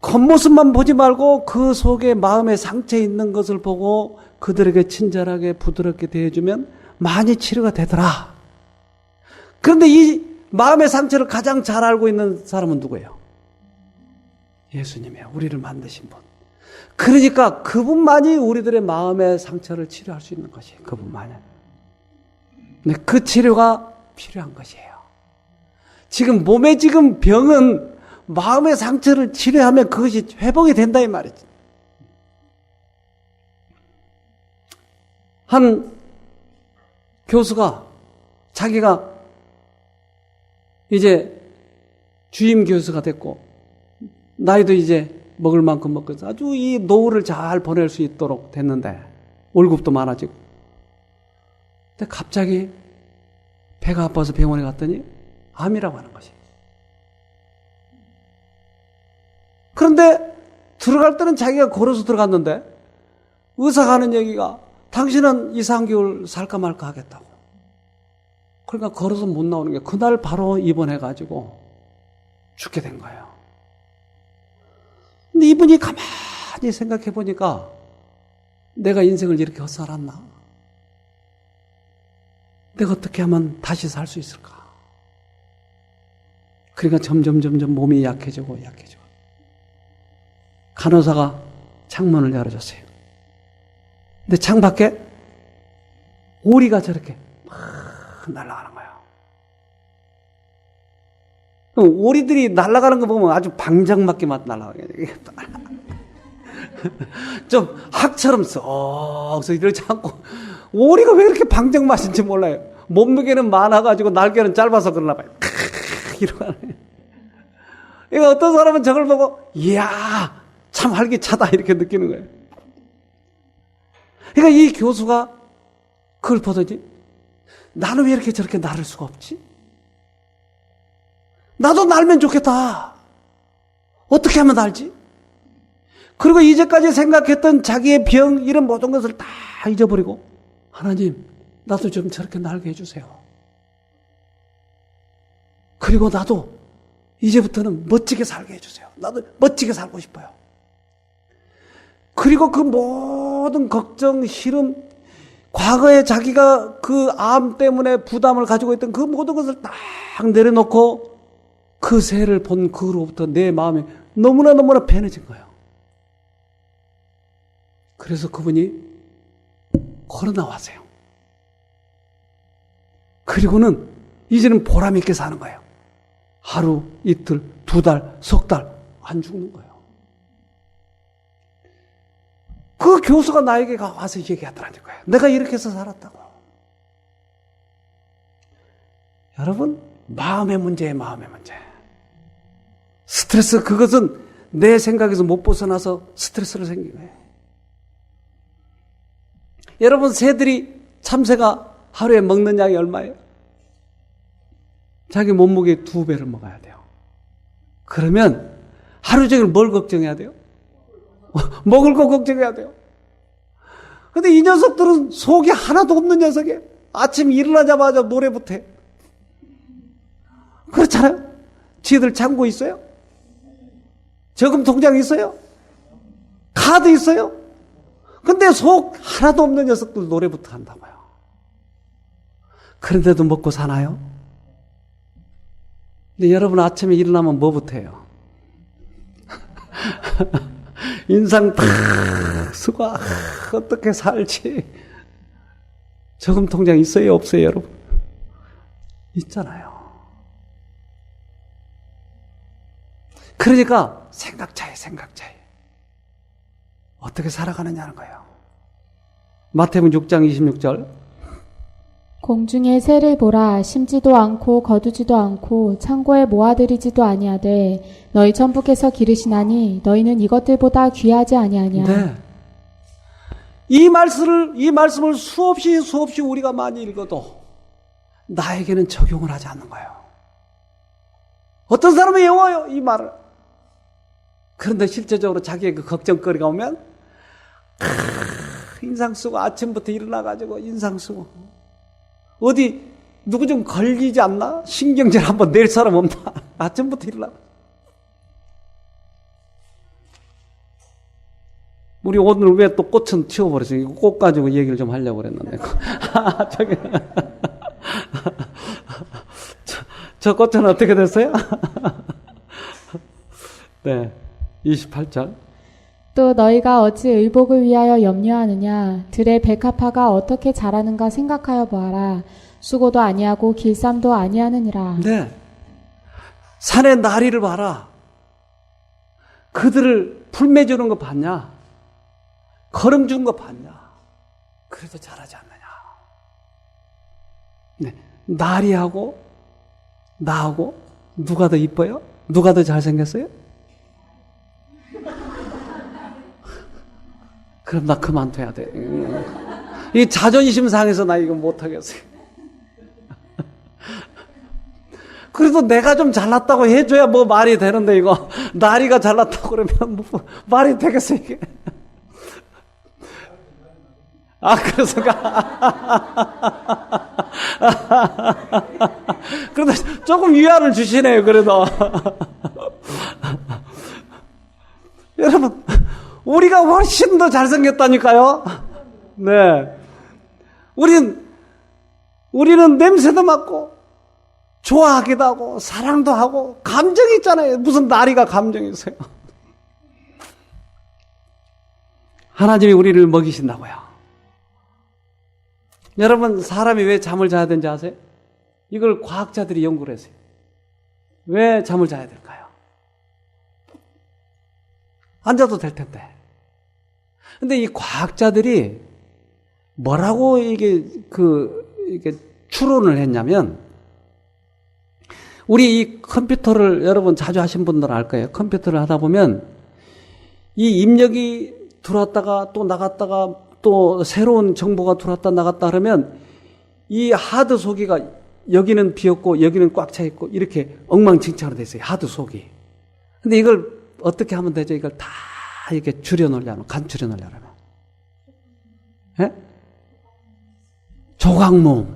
겉모습만 보지 말고 그 속에 마음에 상처 있는 것을 보고 그들에게 친절하게 부드럽게 대해주면 많이 치료가 되더라. 그런데 이 마음의 상처를 가장 잘 알고 있는 사람은 누구예요? 예수님이에요. 우리를 만드신 분. 그러니까 그분만이 우리들의 마음의 상처를 치료할 수 있는 것이에요. 그분만이. 근데 그 치료가 필요한 것이에요. 지금 몸에 지금 병은 마음의 상처를 치료하면 그것이 회복이 된다 이 말이지. 한 교수가 자기가 이제 주임 교수가 됐고 나이도 이제 먹을 만큼 먹고 아주 이 노후를 잘 보낼 수 있도록 됐는데 월급도 많아지고 근데 갑자기 배가 아파서 병원에 갔더니 암이라고 하는 것이. 그런데 들어갈 때는 자기가 걸어서 들어갔는데 의사가 하는 얘기가 당신은 2-3개월 살까 말까 하겠다고. 그러니까 걸어서 못 나오는 게 그날 바로 입원해가지고 죽게 된 거예요. 근데 이분이 가만히 생각해 보니까 내가 인생을 이렇게 헛살았나? 내가 어떻게 하면 다시 살 수 있을까? 그러니까 점점 몸이 약해지고. 간호사가 창문을 열어줬어요. 근데 창 밖에 오리가 저렇게 막 날아가는 거예요. 오리들이 날아가는 거 보면 아주 방장맞게만 날아가게. 좀 학처럼 쏙 이러지 않고, 오리가 왜 이렇게 방장맞은지 몰라요. 몸무게는 많아가지고 날개는 짧아서 그러나 봐요. 이러고 이거 어떤 사람은 저걸 보고, 이야, 참 활기차다, 이렇게 느끼는 거예요. 그러니까 이 교수가 그걸 보더니, 나는 왜 이렇게 저렇게 날을 수가 없지? 나도 날면 좋겠다. 어떻게 하면 날지? 그리고 이제까지 생각했던 자기의 병, 이런 모든 것을 다 잊어버리고, 하나님, 나도 좀 저렇게 날게 해주세요. 그리고 나도 이제부터는 멋지게 살게 해주세요. 나도 멋지게 살고 싶어요. 그리고 그 모든 걱정, 시름, 과거에 자기가 그 암 때문에 부담을 가지고 있던 그 모든 것을 딱 내려놓고 그 새를 본 그로부터 내 마음이 너무나 편해진 거예요. 그래서 그분이 걸어 나왔어요. 그리고는 이제는 보람 있게 사는 거예요. 하루, 이틀, 2달, 석 달 안 죽는 거예요. 그 교수가 나에게 와서 얘기하더라니까요. 내가 이렇게 해서 살았다고. 여러분, 마음의 문제예요, 마음의 문제. 스트레스, 그것은 내 생각에서 못 벗어나서 스트레스를 생기는 거예요. 여러분, 새들이, 참새가 하루에 먹는 양이 얼마예요? 자기 몸무게의 2배를 먹어야 돼요. 그러면 하루 종일 뭘 걱정해야 돼요? 먹을 거 걱정해야 돼요. 근데 이 녀석들은 속이 하나도 없는 녀석이에요. 아침 일어나자마자 노래부터 해. 그렇잖아요? 지들 창고 있어요? 저금 통장 있어요? 카드 있어요? 근데 속 하나도 없는 녀석들 노래부터 한다고요. 그런데도 먹고 사나요? 근데 여러분 아침에 일어나면 뭐부터 해요? 인상 탁 쓰고 어떻게 살지? 저금 통장 있어요? 없어요, 여러분? 있잖아요. 그러니까 생각 차이. 어떻게 살아가느냐는 거예요. 마태복음 6장 26절. 공중의 새를 보라. 심지도 않고 거두지도 않고 창고에 모아들이지도 아니하되 너희 천부께서 기르시나니 너희는 이것들보다 귀하지 아니하냐. 네. 이 말씀을 수없이 우리가 많이 읽어도 나에게는 적용을 하지 않는 거예요. 어떤 사람은 외워요, 이 말을. 그런데 실제적으로 자기의 그 걱정거리가 오면 인상 쓰고 아침부터 일어나가지고 인상 쓰고 어디 누구 좀 걸리지 않나? 신경질 한번 낼 사람 없나? 아침부터 일어나. 우리 오늘 왜 또 꽃은 튀어버렸어요? 꽃 가지고 얘기를 좀 하려고 그랬는데. 저기. 저 꽃은 어떻게 됐어요? 네. 28절. 또 너희가 어찌 의복을 위하여 염려하느냐. 들의 백합화가 어떻게 자라는가 생각하여 보아라. 수고도 아니하고 길쌈도 아니하느니라. 네. 산의 나리를 봐라. 그들을 풀매주는 거 봤냐? 거름 주는 거 봤냐? 그래도 자라지 않느냐? 네. 나리하고 나하고 누가 더 이뻐요? 누가 더 잘생겼어요? 그럼 나 그만둬야 돼. 이 자존심 상해서 나 이거 못하겠어요. 그래도 내가 좀 잘났다고 해줘야 뭐 말이 되는데 이거 나리가 잘났다고 그러면 뭐 말이 되겠어 이게. 아 그래서가 그래도 조금 위안을 주시네요. 그래도 여러분 우리가 훨씬 더 잘생겼다니까요. 네, 우리는 냄새도 맡고 좋아하기도 하고 사랑도 하고 감정이 있잖아요. 무슨 나리가 감정이 있어요. 하나님이 우리를 먹이신다고요. 여러분, 사람이 왜 잠을 자야 되는지 아세요? 이걸 과학자들이 연구를 했어요. 왜 잠을 자야 될까요? 앉아도 될 텐데. 근데 이 과학자들이 뭐라고 이게 추론을 했냐면, 우리 이 컴퓨터를 여러분 자주 하신 분들은 알 거예요. 컴퓨터를 하다 보면 이 입력이 들어왔다가 또 나갔다가 또 새로운 정보가 들어왔다 나갔다 하면 이 하드 속이가 여기는 비었고 여기는 꽉 차 있고 이렇게 엉망진창으로 돼 있어요. 하드 속이. 근데 이걸 어떻게 하면 되죠? 이걸 다 이렇게 줄여놓으려면, 간줄여 놓으려면. 예? 조각모음을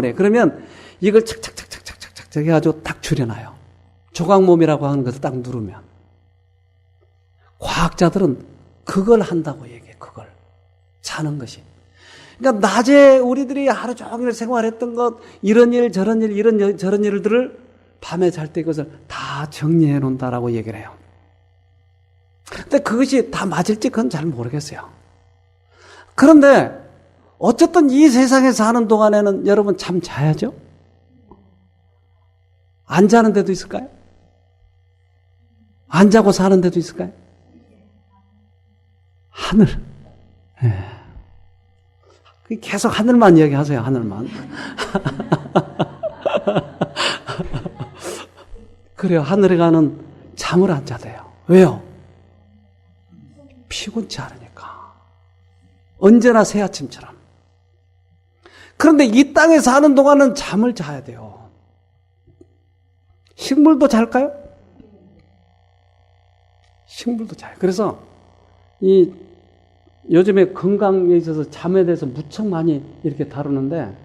해. 그러면 이걸 착착착착착착착 해가지고 딱 줄여놔요. 조각모음이라고 하는 것을 딱 누르면. 과학자들은 그걸 한다고 얘기해. 그걸. 자는 것이. 그러니까 낮에 우리들이 하루 종일 생활했던 것, 이런 일 저런 일 이런 저런 일들을 밤에 잘 때 이것을 다 정리해 놓는다라고 얘기를 해요. 근데 그것이 다 맞을지 그건 잘 모르겠어요. 그런데 어쨌든 이 세상에 사는 동안에는 여러분 잠 자야죠? 안 자는 데도 있을까요? 안 자고 사는 데도 있을까요? 하늘. 예. 계속 하늘만 이야기하세요. 하늘만. 그래요. 하늘에 가는 잠을 안 자대요. 왜요? 피곤치 않으니까. 언제나 새 아침처럼. 그런데 이 땅에 사는 동안은 잠을 자야 돼요. 식물도 잘까요? 식물도 자요. 그래서 요즘에 건강에 있어서 잠에 대해서 무척 많이 이렇게 다루는데,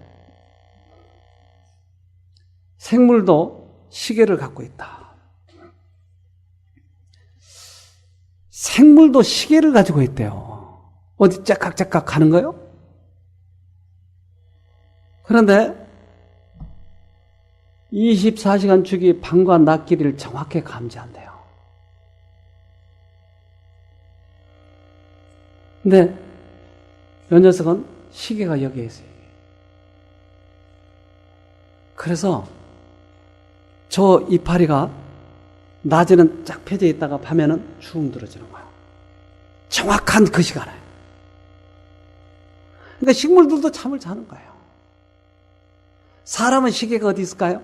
생물도 시계를 갖고 있다. 생물도 시계를 가지고 있대요. 어디 째깍째깍 가는 거요? 그런데 24시간 주기 밤과 낮 길이를 정확히 감지한대요. 근데 이 녀석은 시계가 여기에 있어요. 그래서 저 이파리가 낮에는 쫙 펴져 있다가 밤에는 축 늘어지는 거예요. 정확한 그 시간에. 그러니까 식물들도 잠을 자는 거예요. 사람은 시계가 어디 있을까요?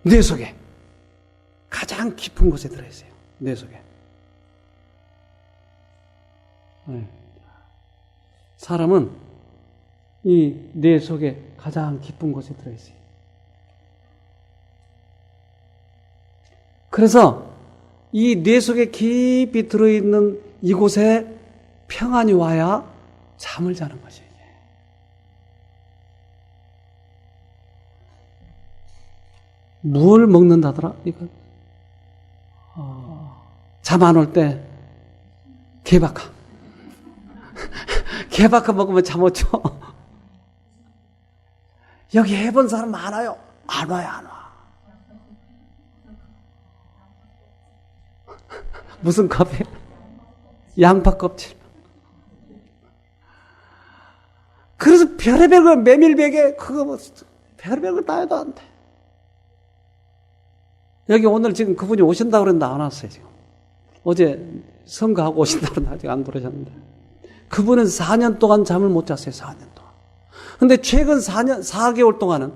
뇌 속에. 가장 깊은 곳에 들어있어요. 뇌 속에. 사람은 이 뇌 속에 가장 깊은 곳에 들어있어요. 그래서 이 뇌 속에 깊이 들어있는 이곳에 평안이 와야 잠을 자는 것이에요. 뭘 먹는다더라? 이거 잠 안 올 때 개박하. 개박하 먹으면 잠 오죠. 여기 해본 사람 많아요. 안 와요, 안 와. 무슨 컵이에요? 양파 껍질. 그래서 별의별 걸 메밀베개 그거 뭐 별의별 걸 다 해도 안 돼. 여기 오늘 지금 그분이 오신다고 그랬는데 안 왔어요, 지금. 어제 선거하고 오신다고 그랬는데 아직 안 들어오셨는데. 그분은 4년 동안 잠을 못 잤어요, 4년 동안. 근데 최근 4개월 동안은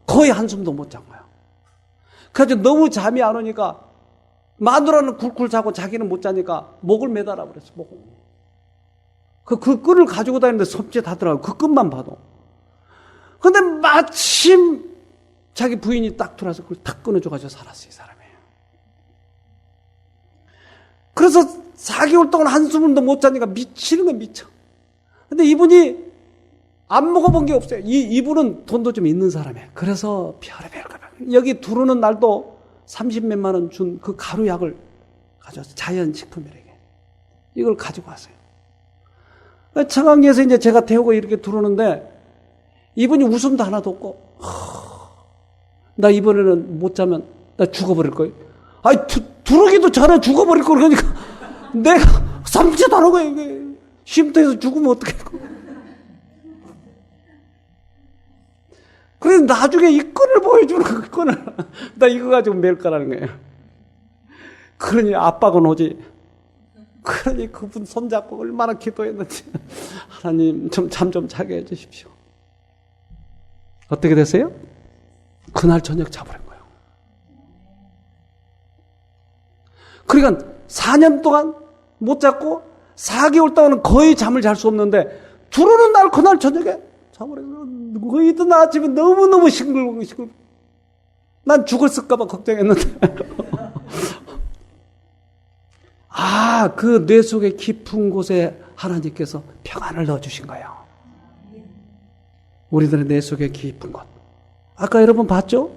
거의 한숨도 못 잔 거예요. 그래서 너무 잠이 안 오니까 마누라는 굴굴 자고 자기는 못 자니까 목을 매달아 버렸어, 목을. 그 끈을 가지고 다니는데 섭짓하더라고요. 그 끈만 봐도. 근데 마침 자기 부인이 딱 들어와서 그걸 탁 끊어줘가지고 살았어요, 이 사람이. 그래서 4개월 동안 한숨도 못 자니까 미치는 건 미쳐. 근데 이분이 안 먹어본 게 없어요. 이분은 돈도 좀 있는 사람이에요. 그래서 별의별 거. 여기 들어오는 날도 30몇만 원 준 그 가루약을 가져와서 자연식품이래게. 이걸 가지고 왔어요. 청강리에서 이제 제가 태우고 이렇게 들어오는데 이분이 웃음도 하나도 없고, 나 이번에는 못 자면 나 죽어버릴 거예요. 아니, 들어오기도 전에 죽어버릴 거 그러니까 내가 삼지도 않은 거예요. 이게. 쉼터에서 죽으면 어떡해. 그래서 나중에 이 끈을 보여주는 그 끈을. 나 이거 가지고 매일 거라는 거예요. 그러니 압박은 오지. 그러니 그분 손잡고 얼마나 기도했는지. 하나님 좀 잠 좀 자게 해주십시오. 어떻게 됐어요? 그날 저녁 자버린 거예요. 그러니까 4년 동안 못 잤고 4개월 동안은 거의 잠을 잘 수 없는데 들어오는 날 그날 저녁에 자버려서 거의 또 아침에 너무너무 싱글벙글. 난 죽었을까봐 걱정했는데. 아, 그 뇌 속의 깊은 곳에 하나님께서 평안을 넣어주신 거예요. 우리들의 뇌 속의 깊은 곳. 아까 여러분 봤죠?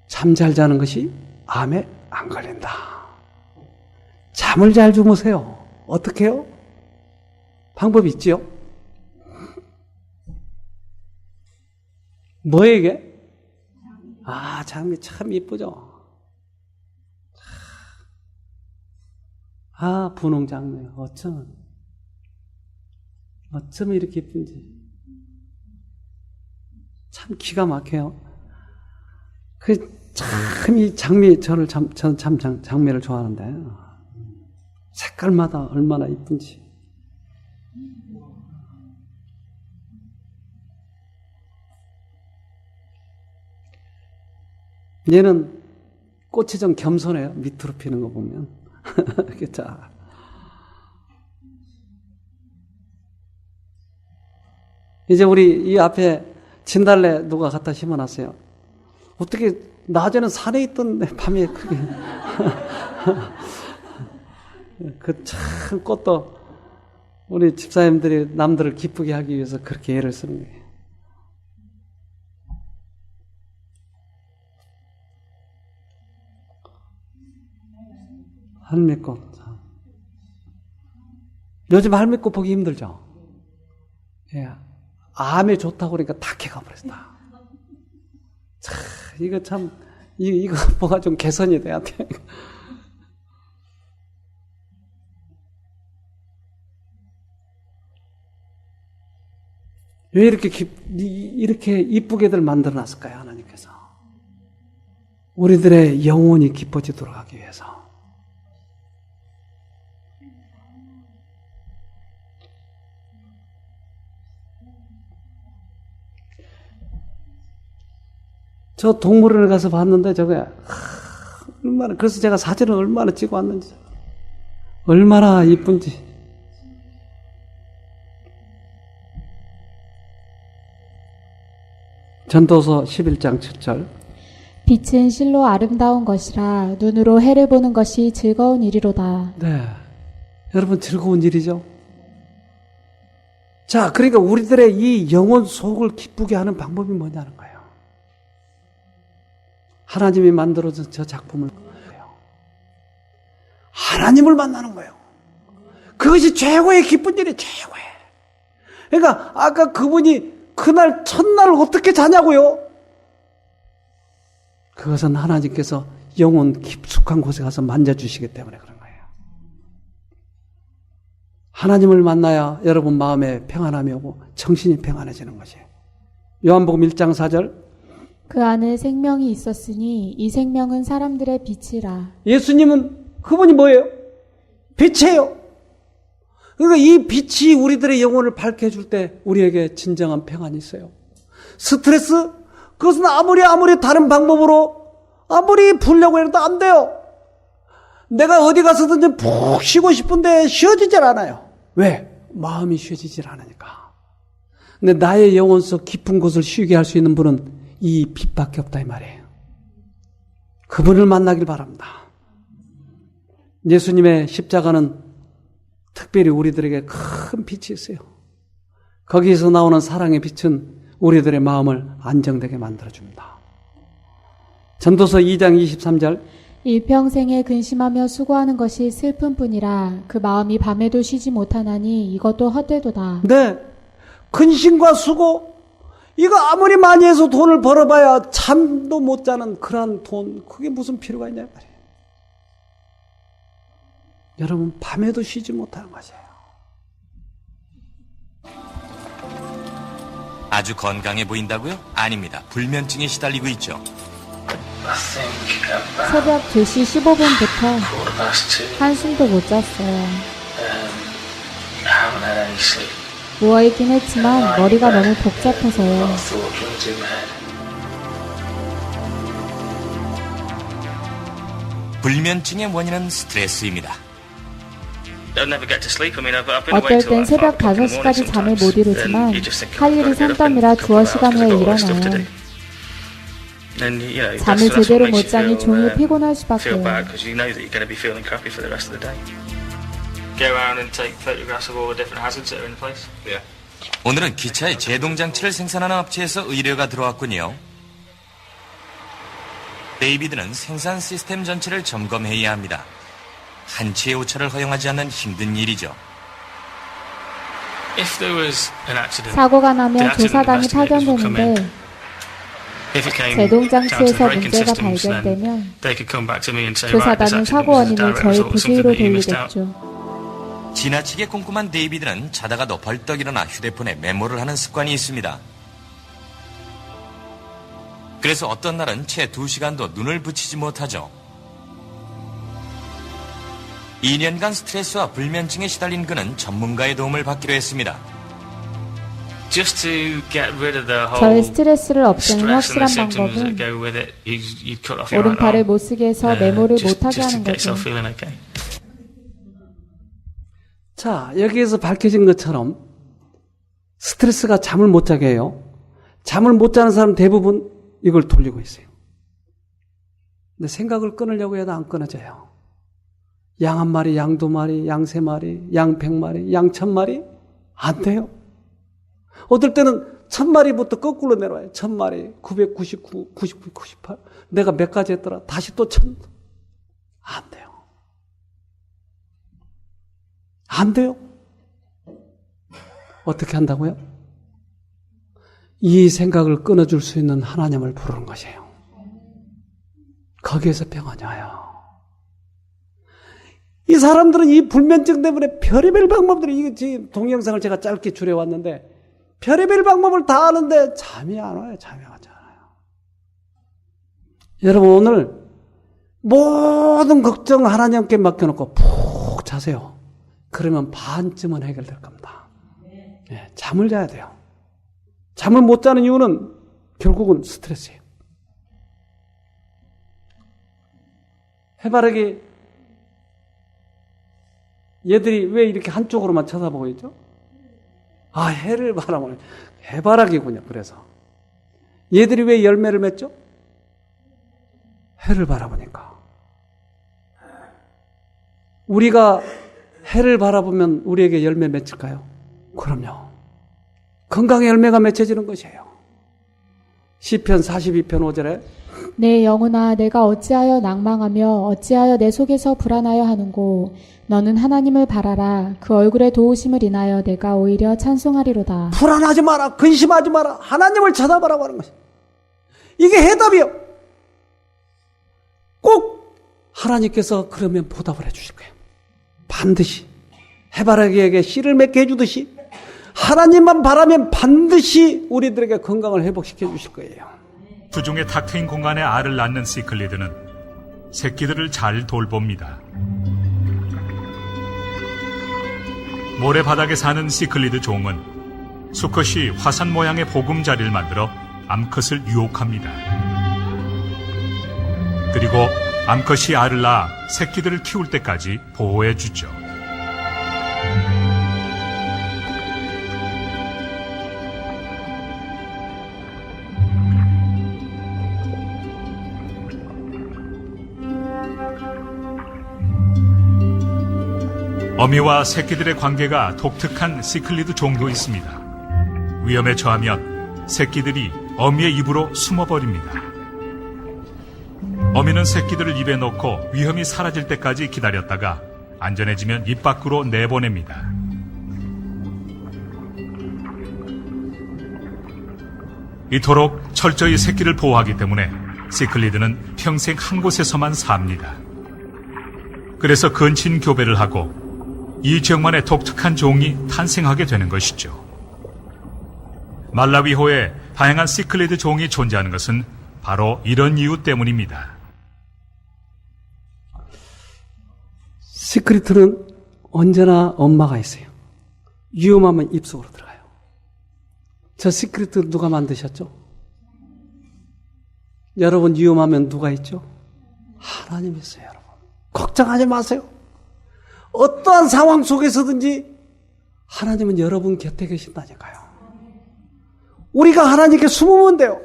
잠 잘 자는 것이 암에 안 걸린다. 잠을 잘 주무세요. 어떻게 해요? 방법이 있지요? 뭐예요 이게? 아, 장미 참 이쁘죠? 아, 분홍 장미. 어쩌면 이렇게 이쁜지. 참 기가 막혀요. 참 이 장미, 저는 참 장미를 좋아하는데, 색깔마다 얼마나 이쁜지. 얘는 꽃이 좀 겸손해요. 밑으로 피는 거 보면. 자. 이제 우리 이 앞에 진달래 누가 갖다 심어놨어요. 어떻게 낮에는 산에 있던 밤에 크게 그 참 꽃도 우리 집사님들이 남들을 기쁘게 하기 위해서 그렇게 애를 쓰는 거예요. 할미꽃. 요즘 할미꽃 보기 힘들죠? 예. 암에 좋다고 그러니까 다 캐가 버렸다. 이거 참, 이거 뭐가 좀 개선이 돼야 돼. 왜 이렇게 이쁘게들 만들어 놨을까요, 하나님께서? 우리들의 영혼이 기뻐지도록 하기 위해서. 저 동물원에 가서 봤는데 저게 얼마나, 그래서 제가 사진을 얼마나 찍어 왔는지, 얼마나 이쁜지. 전도서 11장 7절. 빛은 실로 아름다운 것이라 눈으로 해를 보는 것이 즐거운 일이로다. 네. 여러분 즐거운 일이죠? 자, 그러니까 우리들의 이 영혼 속을 기쁘게 하는 방법이 뭐냐는 거예요. 하나님이 만들어준 저 작품을 보세요. 하나님을 만나는 거예요. 그것이 최고의 기쁜 일이 최고의. 그러니까 아까 그분이 그날 첫날 어떻게 자냐고요? 그것은 하나님께서 영혼 깊숙한 곳에 가서 만져주시기 때문에 그런 거예요. 하나님을 만나야 여러분 마음에 평안함이 오고 정신이 평안해지는 것이에요. 요한복음 1장 4절. 그 안에 생명이 있었으니 이 생명은 사람들의 빛이라. 예수님은 그분이 뭐예요? 빛이에요. 그러니까 이 빛이 우리들의 영혼을 밝게 해줄 때 우리에게 진정한 평안이 있어요. 스트레스? 그것은 아무리 다른 방법으로 아무리 풀려고 해도 안 돼요. 내가 어디 가서든지 푹 쉬고 싶은데 쉬어지질 않아요. 왜? 마음이 쉬어지질 않으니까. 근데 나의 영혼 속 깊은 곳을 쉬게 할 수 있는 분은 이 빛밖에 없다 이 말이에요. 그분을 만나길 바랍니다. 예수님의 십자가는 특별히 우리들에게 큰 빛이 있어요. 거기에서 나오는 사랑의 빛은 우리들의 마음을 안정되게 만들어줍니다. 전도서 2장 23절. 일평생에 근심하며 수고하는 것이 슬픔뿐이라 그 마음이 밤에도 쉬지 못하나니 이것도 헛되도다. 네, 근심과 수고, 이거 아무리 많이 해서 돈을 벌어봐야 잠도 못 자는 그런 돈, 그게 무슨 필요가 있냐 말이에요. 여러분, 밤에도 쉬지 못하는 것이에요. 아주 건강해 보인다고요? 아닙니다. 불면증에 시달리고 있죠. 새벽 2시 15분부터 한숨도 못 잤어요. 누워있긴 했지만 머리가 너무 복잡해서요. 불면증의 원인은 스트레스입니다. 어떨 땐 새벽 5시까지 잠을 못 이루지만 할 일이 산더미라 두어 시간 후에 일어나요. 잠을 제대로 못 자니 종일 피곤할 수밖에요. 오늘은 기차의 제동장치를 생산하는 업체에서 의뢰가 들어왔군요. 데이비드는 생산 시스템 전체를 점검해야 합니다. 한치의 오차를 허용하지 않는 힘든 일이죠. 사고가 나면 조사단이 파견되는데 제동장치에서 문제가 발견되면 조사단은 사고 원인을 저희 부주의로 돌리겠죠. 지나치게 꼼꼼한 데이비드는 자다가도 벌떡 일어나 휴대폰에 메모를 하는 습관이 있습니다. 그래서 어떤 날은 채 2시간도 눈을 붙이지 못하죠. 2년간 스트레스와 불면증에 시달린 그는 전문가의 도움을 받기로 했습니다. 저의 스트레스를 없애는 확실한 방법은 오른팔을 못쓰게 해서 메모를 못하게 하는 거죠. 자, 여기에서 밝혀진 것처럼 스트레스가 잠을 못 자게 해요. 잠을 못 자는 사람 대부분 이걸 돌리고 있어요. 근데 생각을 끊으려고 해도 안 끊어져요. 양 1마리, 양 2마리, 양 3마리, 양 100마리, 양 1000마리? 안 돼요. 어떨 때는 1000마리부터 거꾸로 내려와요. 1000마리, 999, 99, 98. 내가 몇 가지 했더라. 다시 또 1000. 안 돼요. 안 돼요. 어떻게 한다고요? 이 생각을 끊어줄 수 있는 하나님을 부르는 것이에요. 거기에서 평안이 와요. 이 사람들은 이 불면증 때문에 별의별 방법들이, 이게 동영상을 제가 짧게 줄여왔는데, 별의별 방법을 다 아는데 잠이 안 와요. 잠이 오지 않아요. 여러분, 오늘 모든 걱정 하나님께 맡겨놓고 푹 자세요. 그러면 반쯤은 해결될 겁니다. 네, 잠을 자야 돼요. 잠을 못 자는 이유는 결국은 스트레스예요. 해바라기 얘들이 왜 이렇게 한쪽으로만 쳐다보고 있죠? 아, 해를 바라보네. 해바라기군요. 그래서 얘들이 왜 열매를 맺죠? 해를 바라보니까. 우리가 해를 바라보면 우리에게 열매 맺힐까요? 그럼요. 건강의 열매가 맺혀지는 것이에요. 시편 42편 5절에 내 영혼아, 내가 어찌하여 낭망하며 어찌하여 내 속에서 불안하여 하는고, 너는 하나님을 바라라. 그 얼굴의 도우심을 인하여 내가 오히려 찬송하리로다. 불안하지 마라. 근심하지 마라. 하나님을 쳐다보라고 하는 것이에요. 이게 해답이요. 꼭 하나님께서 그러면 보답을 해 주실 거예요. 반드시 해바라기에게 씨를 맺게 해주듯이 하나님만 바라면 반드시 우리들에게 건강을 회복시켜 주실 거예요. 수중에 탁 트인 공간에 알을 낳는 시클리드는 새끼들을 잘 돌봅니다. 모래바닥에 사는 시클리드 종은 수컷이 화산 모양의 보금자리를 만들어 암컷을 유혹합니다. 그리고 암컷이 알을 낳아 새끼들을 키울 때까지 보호해 주죠. 어미와 새끼들의 관계가 독특한 시클리드 종도 있습니다. 위험에 처하면 새끼들이 어미의 입으로 숨어버립니다. 어미는 새끼들을 입에 넣고 위험이 사라질 때까지 기다렸다가 안전해지면 입 밖으로 내보냅니다. 이토록 철저히 새끼를 보호하기 때문에 시클리드는 평생 한 곳에서만 삽니다. 그래서 근친 교배를 하고 이 지역만의 독특한 종이 탄생하게 되는 것이죠. 말라위호에 다양한 시클리드 종이 존재하는 것은 바로 이런 이유 때문입니다. 시크리트는 언제나 엄마가 있어요. 위험하면 입속으로 들어가요. 저 시크리트 누가 만드셨죠? 여러분 위험하면 누가 있죠? 하나님이 있어요, 여러분. 걱정하지 마세요. 어떠한 상황 속에서든지 하나님은 여러분 곁에 계신다니까요. 우리가 하나님께 숨으면 돼요.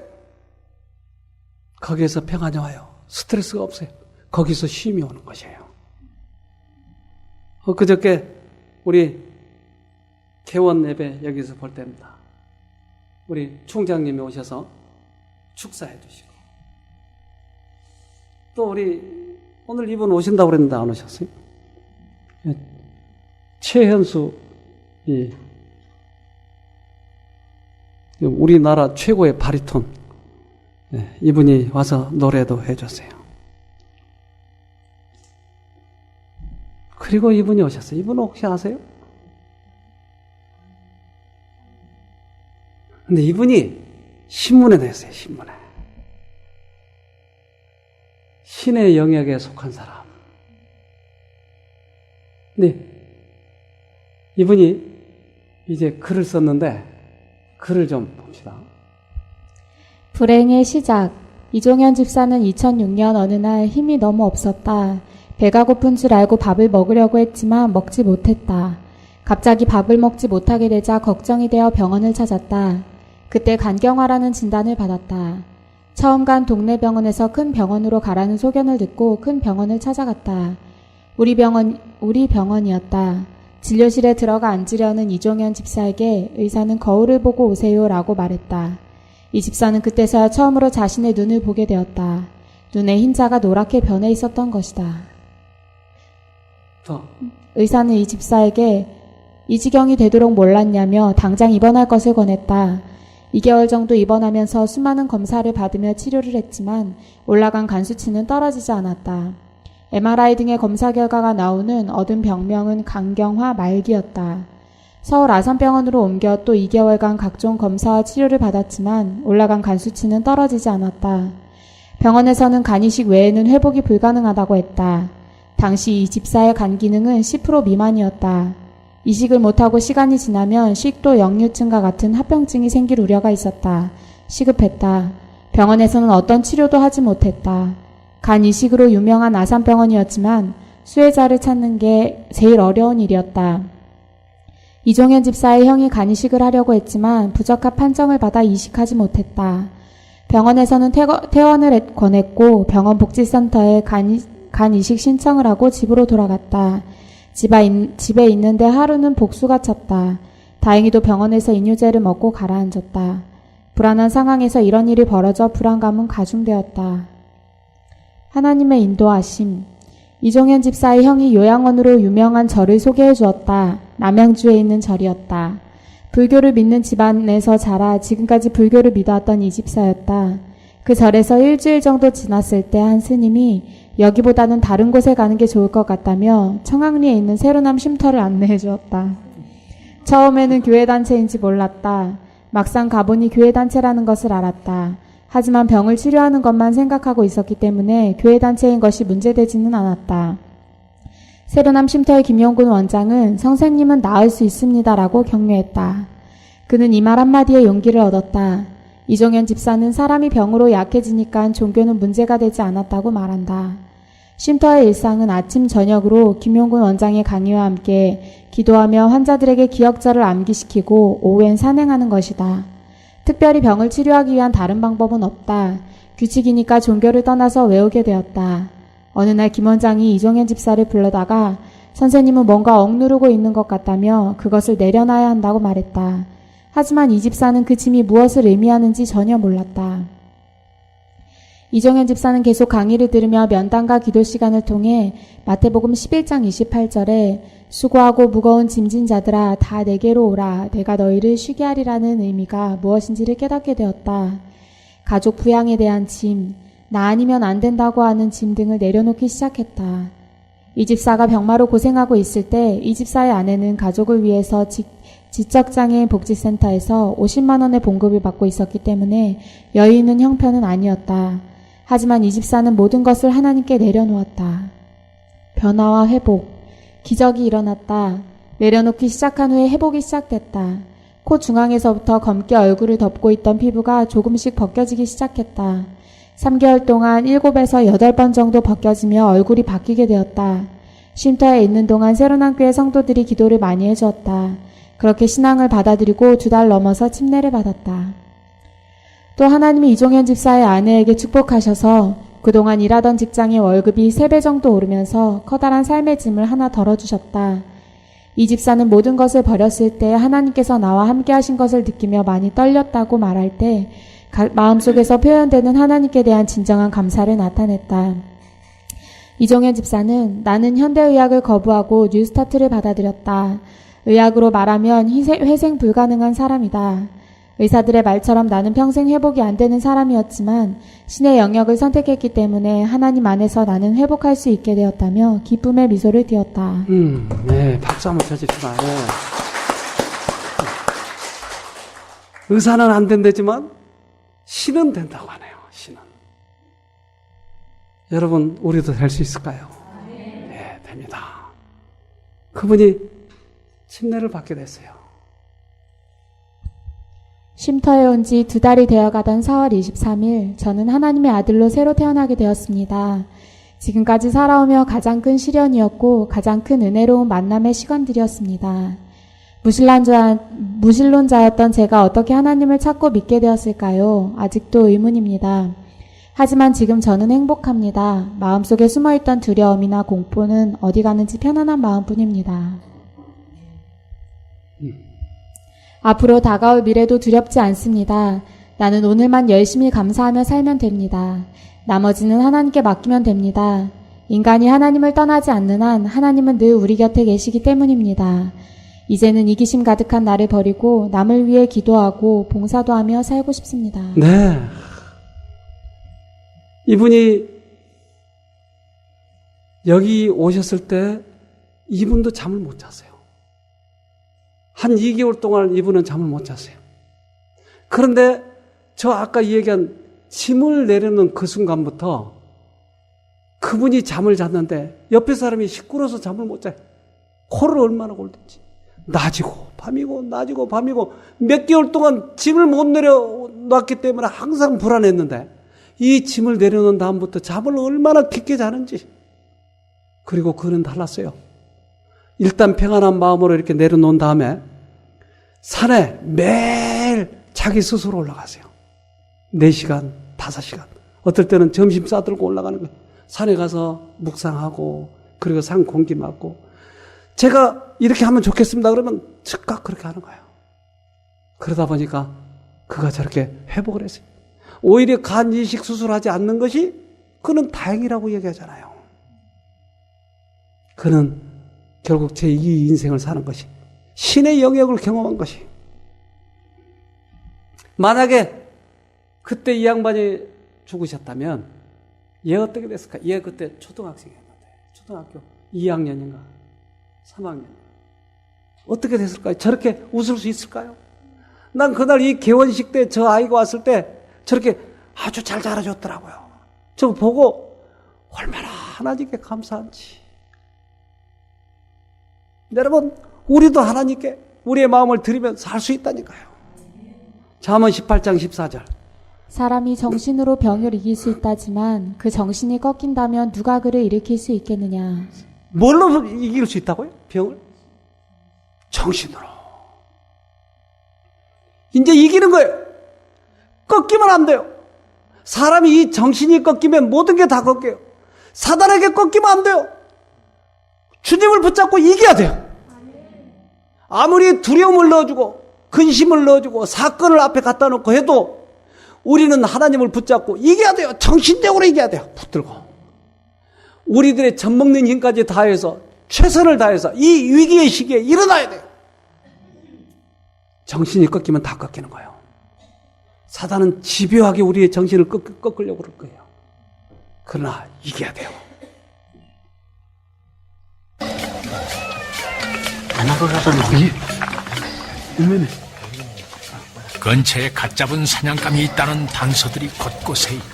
거기에서 평안이 와요. 스트레스가 없어요. 거기서 쉼이 오는 것이에요. 그저께 우리 개원 예배 여기서 볼 때입니다. 우리 총장님이 오셔서 축사해 주시고 또 우리 오늘 이분 오신다고 그랬는데 안 오셨어요? 최현수 우리나라 최고의 바리톤 이분이 와서 노래도 해줬어요. 그리고 이분이 오셨어요. 이분 혹시 아세요? 근데 이분이 신문에 냈어요. 신문에. 신의 영역에 속한 사람. 근데 이분이 이제 글을 썼는데 글을 좀 봅시다. 불행의 시작. 이종현 집사는 2006년 어느 날 힘이 너무 없었다. 배가 고픈 줄 알고 밥을 먹으려고 했지만 먹지 못했다. 갑자기 밥을 먹지 못하게 되자 걱정이 되어 병원을 찾았다. 그때 간경화라는 진단을 받았다. 처음 간 동네 병원에서 큰 병원으로 가라는 소견을 듣고 큰 병원을 찾아갔다. 우리 병원이었다. 진료실에 들어가 앉으려는 이종현 집사에게 의사는 거울을 보고 오세요라고 말했다. 이 집사는 그때서야 처음으로 자신의 눈을 보게 되었다. 눈에 흰자가 노랗게 변해 있었던 것이다. 의사는 이 집사에게 이 지경이 되도록 몰랐냐며 당장 입원할 것을 권했다. 2개월 정도 입원하면서 수많은 검사를 받으며 치료를 했지만 올라간 간 수치는 떨어지지 않았다. MRI 등의 검사 결과가 나오는 얻은 병명은 간경화 말기였다. 서울 아산병원으로 옮겨 또 2개월간 각종 검사와 치료를 받았지만 올라간 간 수치는 떨어지지 않았다. 병원에서는 간 이식 외에는 회복이 불가능하다고 했다. 당시 이 집사의 간 기능은 10% 미만이었다. 이식을 못하고 시간이 지나면 식도 역류증과 같은 합병증이 생길 우려가 있었다. 시급했다. 병원에서는 어떤 치료도 하지 못했다. 간 이식으로 유명한 아산병원이었지만 수혜자를 찾는 게 제일 어려운 일이었다. 이종현 집사의 형이 간 이식을 하려고 했지만 부적합 판정을 받아 이식하지 못했다. 병원에서는 퇴원을 권했고 병원 복지센터에 간 이식 신청을 하고 집으로 돌아갔다. 집에 있는데 하루는 복수가 쳤다. 다행히도 병원에서 이뇨제를 먹고 가라앉았다. 불안한 상황에서 이런 일이 벌어져 불안감은 가중되었다. 하나님의 인도하심. 이종현 집사의 형이 요양원으로 유명한 절을 소개해 주었다. 남양주에 있는 절이었다. 불교를 믿는 집안에서 자라 지금까지 불교를 믿어왔던 이 집사였다. 그 절에서 일주일 정도 지났을 때 한 스님이 여기보다는 다른 곳에 가는 게 좋을 것 같다며 청학리에 있는 새로남 쉼터를 안내해 주었다. 처음에는 교회단체인지 몰랐다. 막상 가보니 교회단체라는 것을 알았다. 하지만 병을 치료하는 것만 생각하고 있었기 때문에 교회단체인 것이 문제되지는 않았다. 새로남 쉼터의 김용군 원장은 선생님은 나을 수 있습니다라고 격려했다. 그는 이 말 한마디에 용기를 얻었다. 이종현 집사는 사람이 병으로 약해지니까 종교는 문제가 되지 않았다고 말한다. 쉼터의 일상은 아침 저녁으로 김용군 원장의 강의와 함께 기도하며 환자들에게 기억절을 암기시키고 오후엔 산행하는 것이다. 특별히 병을 치료하기 위한 다른 방법은 없다. 규칙이니까 종교를 떠나서 외우게 되었다. 어느 날 김 원장이 이종현 집사를 불러다가 선생님은 뭔가 억누르고 있는 것 같다며 그것을 내려놔야 한다고 말했다. 하지만 이 집사는 그 짐이 무엇을 의미하는지 전혀 몰랐다. 이종현 집사는 계속 강의를 들으며 면담과 기도 시간을 통해 마태복음 11장 28절에 수고하고 무거운 짐진 자들아 다 내게로 오라. 내가 너희를 쉬게 하리라는 의미가 무엇인지를 깨닫게 되었다. 가족 부양에 대한 짐, 나 아니면 안 된다고 하는 짐 등을 내려놓기 시작했다. 이 집사가 병마로 고생하고 있을 때 이 집사의 아내는 가족을 위해서 지적장애인 복지센터에서 50만 원의 봉급을 받고 있었기 때문에 여유 있는 형편은 아니었다. 하지만 이 집사는 모든 것을 하나님께 내려놓았다. 변화와 회복, 기적이 일어났다. 내려놓기 시작한 후에 회복이 시작됐다. 코 중앙에서부터 검게 얼굴을 덮고 있던 피부가 조금씩 벗겨지기 시작했다. 3개월 동안 7에서 8번 정도 벗겨지며 얼굴이 바뀌게 되었다. 쉼터에 있는 동안 새로난 교회 성도들이 기도를 많이 해주었다. 그렇게 신앙을 받아들이고 2달 넘어서 침례를 받았다. 또 하나님이 이종현 집사의 아내에게 축복하셔서 그동안 일하던 직장의 월급이 3배 정도 오르면서 커다란 삶의 짐을 하나 덜어주셨다. 이 집사는 모든 것을 버렸을 때 하나님께서 나와 함께 하신 것을 느끼며 많이 떨렸다고 말할 때 마음속에서 표현되는 하나님께 대한 진정한 감사를 나타냈다. 이종현 집사는 나는 현대의학을 거부하고 뉴스타트를 받아들였다. 의학으로 말하면 회생 불가능한 사람이다. 의사들의 말처럼 나는 평생 회복이 안 되는 사람이었지만 신의 영역을 선택했기 때문에 하나님 안에서 나는 회복할 수 있게 되었다며 기쁨의 미소를 띄었다. 네, 박수 한번 쳐줍시다. 네. 의사는 안 된다지만 신은 된다고 하네요. 신은. 여러분, 우리도 될 수 있을까요? 네, 됩니다. 그분이 침례를 받게 됐어요. 쉼터에 온 지 2달이 되어가던 4월 23일 저는 하나님의 아들로 새로 태어나게 되었습니다. 지금까지 살아오며 가장 큰 시련이었고 가장 큰 은혜로운 만남의 시간들이었습니다. 무신론자였던 제가 어떻게 하나님을 찾고 믿게 되었을까요? 아직도 의문입니다. 하지만 지금 저는 행복합니다. 마음속에 숨어있던 두려움이나 공포는 어디 가는지 편안한 마음뿐입니다. 앞으로 다가올 미래도 두렵지 않습니다. 나는 오늘만 열심히 감사하며 살면 됩니다. 나머지는 하나님께 맡기면 됩니다. 인간이 하나님을 떠나지 않는 한 하나님은 늘 우리 곁에 계시기 때문입니다. 이제는 이기심 가득한 나를 버리고 남을 위해 기도하고 봉사도 하며 살고 싶습니다. 네. 이분이 여기 오셨을 때 이분도 잠을 못 잤어요. 한 2개월 동안 이분은 잠을 못 잤어요. 그런데 저 아까 얘기한 짐을 내려놓는 그 순간부터 그분이 잠을 잤는데 옆에 사람이 시끄러워서 잠을 못 자요. 코를 얼마나 골든지. 낮이고 밤이고 낮이고 밤이고 몇 개월 동안 짐을 못 내려놨기 때문에 항상 불안했는데 이 짐을 내려놓은 다음부터 잠을 얼마나 깊게 자는지. 그리고 그는 달랐어요. 일단 평안한 마음으로 이렇게 내려놓은 다음에 산에 매일 자기 스스로 올라가세요. 4시간, 5시간. 어떨 때는 점심 싸들고 올라가는 거예요. 산에 가서 묵상하고 그리고 산 공기 맡고 제가 이렇게 하면 좋겠습니다. 그러면 즉각 그렇게 하는 거예요. 그러다 보니까 그가 저렇게 회복을 했어요. 오히려 간 이식 수술하지 않는 것이 그는 다행이라고 얘기하잖아요. 그는 결국 제2 인생을 사는 것이 신의 영역을 경험한 것이. 만약에 그때 이 양반이 죽으셨다면 얘 어떻게 됐을까? 얘 그때 초등학생이었는데 초등학교 2학년인가 3학년 어떻게 됐을까요? 저렇게 웃을 수 있을까요? 난 그날 이 개원식 때 저 아이가 왔을 때 저렇게 아주 잘 자라줬더라고요. 저거 보고 얼마나 하나님께 감사한지. 여러분, 우리도 하나님께 우리의 마음을 드리면 살 수 있다니까요. 잠언 18장 14절. 사람이 정신으로 병을 이길 수 있다지만 그 정신이 꺾인다면 누가 그를 일으킬 수 있겠느냐. 뭘로 이길 수 있다고요? 병을? 정신으로. 이제 이기는 거예요. 꺾이면 안 돼요. 사람이 이 정신이 꺾이면 모든 게 다 꺾여요. 사단에게 꺾이면 안 돼요. 주님을 붙잡고 이겨야 돼요. 아무리 두려움을 넣어주고 근심을 넣어주고 사건을 앞에 갖다 놓고 해도 우리는 하나님을 붙잡고 이겨야 돼요. 정신적으로 이겨야 돼요. 붙들고. 우리들의 젖먹는 힘까지 다해서 최선을 다해서 이 위기의 시기에 일어나야 돼요. 정신이 꺾이면 다 꺾이는 거예요. 사단은 집요하게 우리의 정신을 꺾으려고 그럴 거예요. 그러나 이겨야 돼요. 근처에 갓 잡은 사냥감이 있다는 단서들이 곳곳에 있다.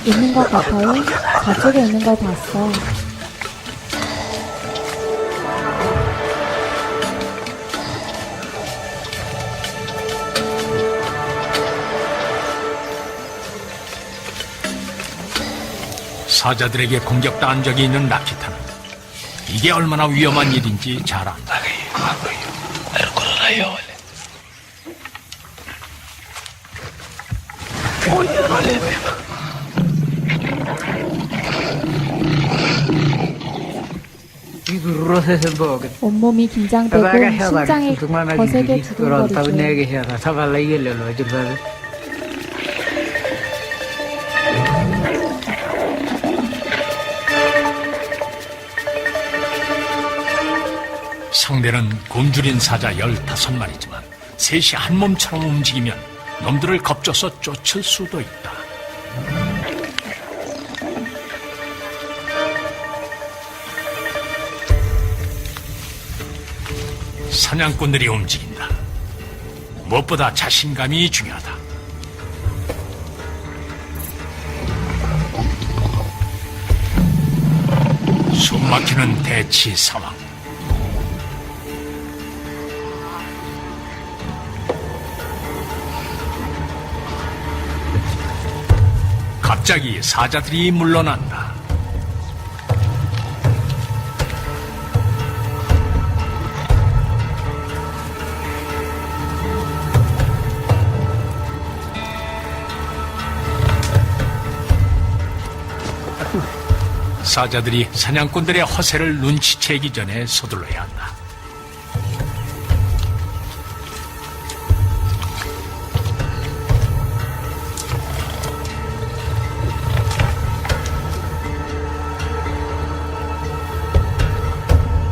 있는 것 같아요. 저쪽에 있는 걸 봤어. 사자들에게 공격당한 적이 있는 라키타는 이게 얼마나 위험한 일인지 잘 안다. 온몸이 긴장되고 심장이 거세게 두근거리죠. 상대는 굶주린 사자 15마리지만 셋이 한 몸처럼 움직이면 놈들을 겁줘서 쫓을 수도 있다. 사냥꾼들이 움직인다. 무엇보다 자신감이 중요하다. 숨막히는 대치 상황. 갑자기 사자들이 물러난다. 사자들이 사냥꾼들의 허세를 눈치채기 전에 서둘러야 한다.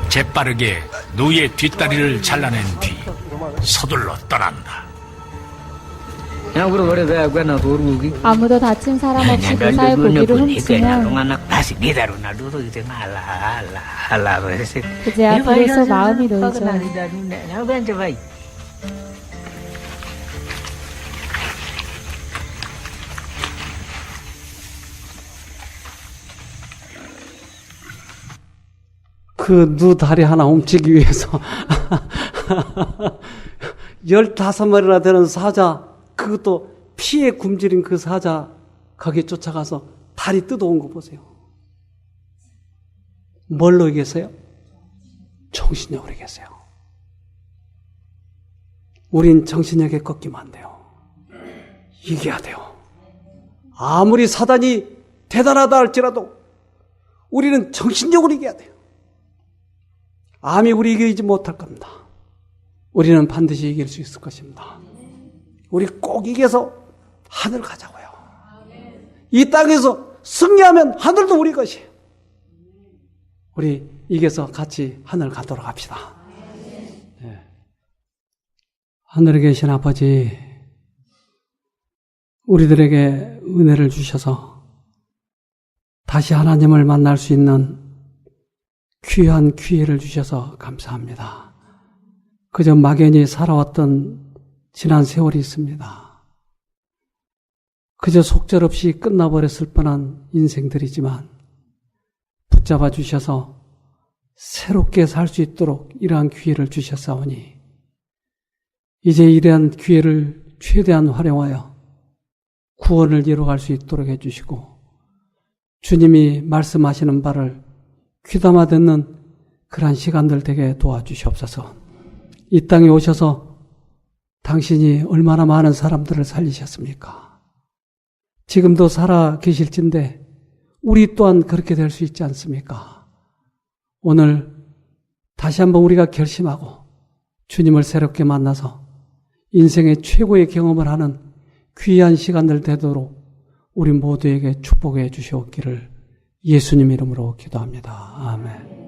재빠르게 누이의 뒷다리를 잘라낸 뒤 서둘러 떠난다. 아무도 다친 사람 없이 무사히 고기를 훔치면 그제야 비로소 마음이 놓이죠. 그 누 다리 하나 훔치기 위해서 15마리나 되는 사자, 그것도 피에 굶주린 그 사자 거기에 쫓아가서 다리 뜯어온 거 보세요. 뭘로 이겼어요? 정신력으로 이겼어요. 우린 정신력에 꺾이면 안 돼요. 이겨야 돼요. 아무리 사단이 대단하다 할지라도 우리는 정신력으로 이겨야 돼요. 암이 우리 이기지 못할 겁니다. 우리는 반드시 이길 수 있을 것입니다. 우리 꼭 이겨서 하늘 가자고요. 이 땅에서 승리하면 하늘도 우리 것이에요. 우리 이겨서 같이 하늘 가도록 합시다. 네. 하늘에 계신 아버지, 우리들에게 은혜를 주셔서 다시 하나님을 만날 수 있는 귀한 기회를 주셔서 감사합니다. 그저 막연히 살아왔던 지난 세월이 있습니다. 그저 속절없이 끝나버렸을 뻔한 인생들이지만 붙잡아 주셔서 새롭게 살 수 있도록 이러한 기회를 주셨사오니 이제 이러한 기회를 최대한 활용하여 구원을 이루어갈 수 있도록 해주시고 주님이 말씀하시는 바를 귀담아 듣는 그러한 시간들 되게 도와주시옵소서. 이 땅에 오셔서 당신이 얼마나 많은 사람들을 살리셨습니까? 지금도 살아 계실진데 우리 또한 그렇게 될 수 있지 않습니까? 오늘 다시 한번 우리가 결심하고 주님을 새롭게 만나서 인생의 최고의 경험을 하는 귀한 시간들 되도록 우리 모두에게 축복해 주시옵기를 예수님 이름으로 기도합니다. 아멘.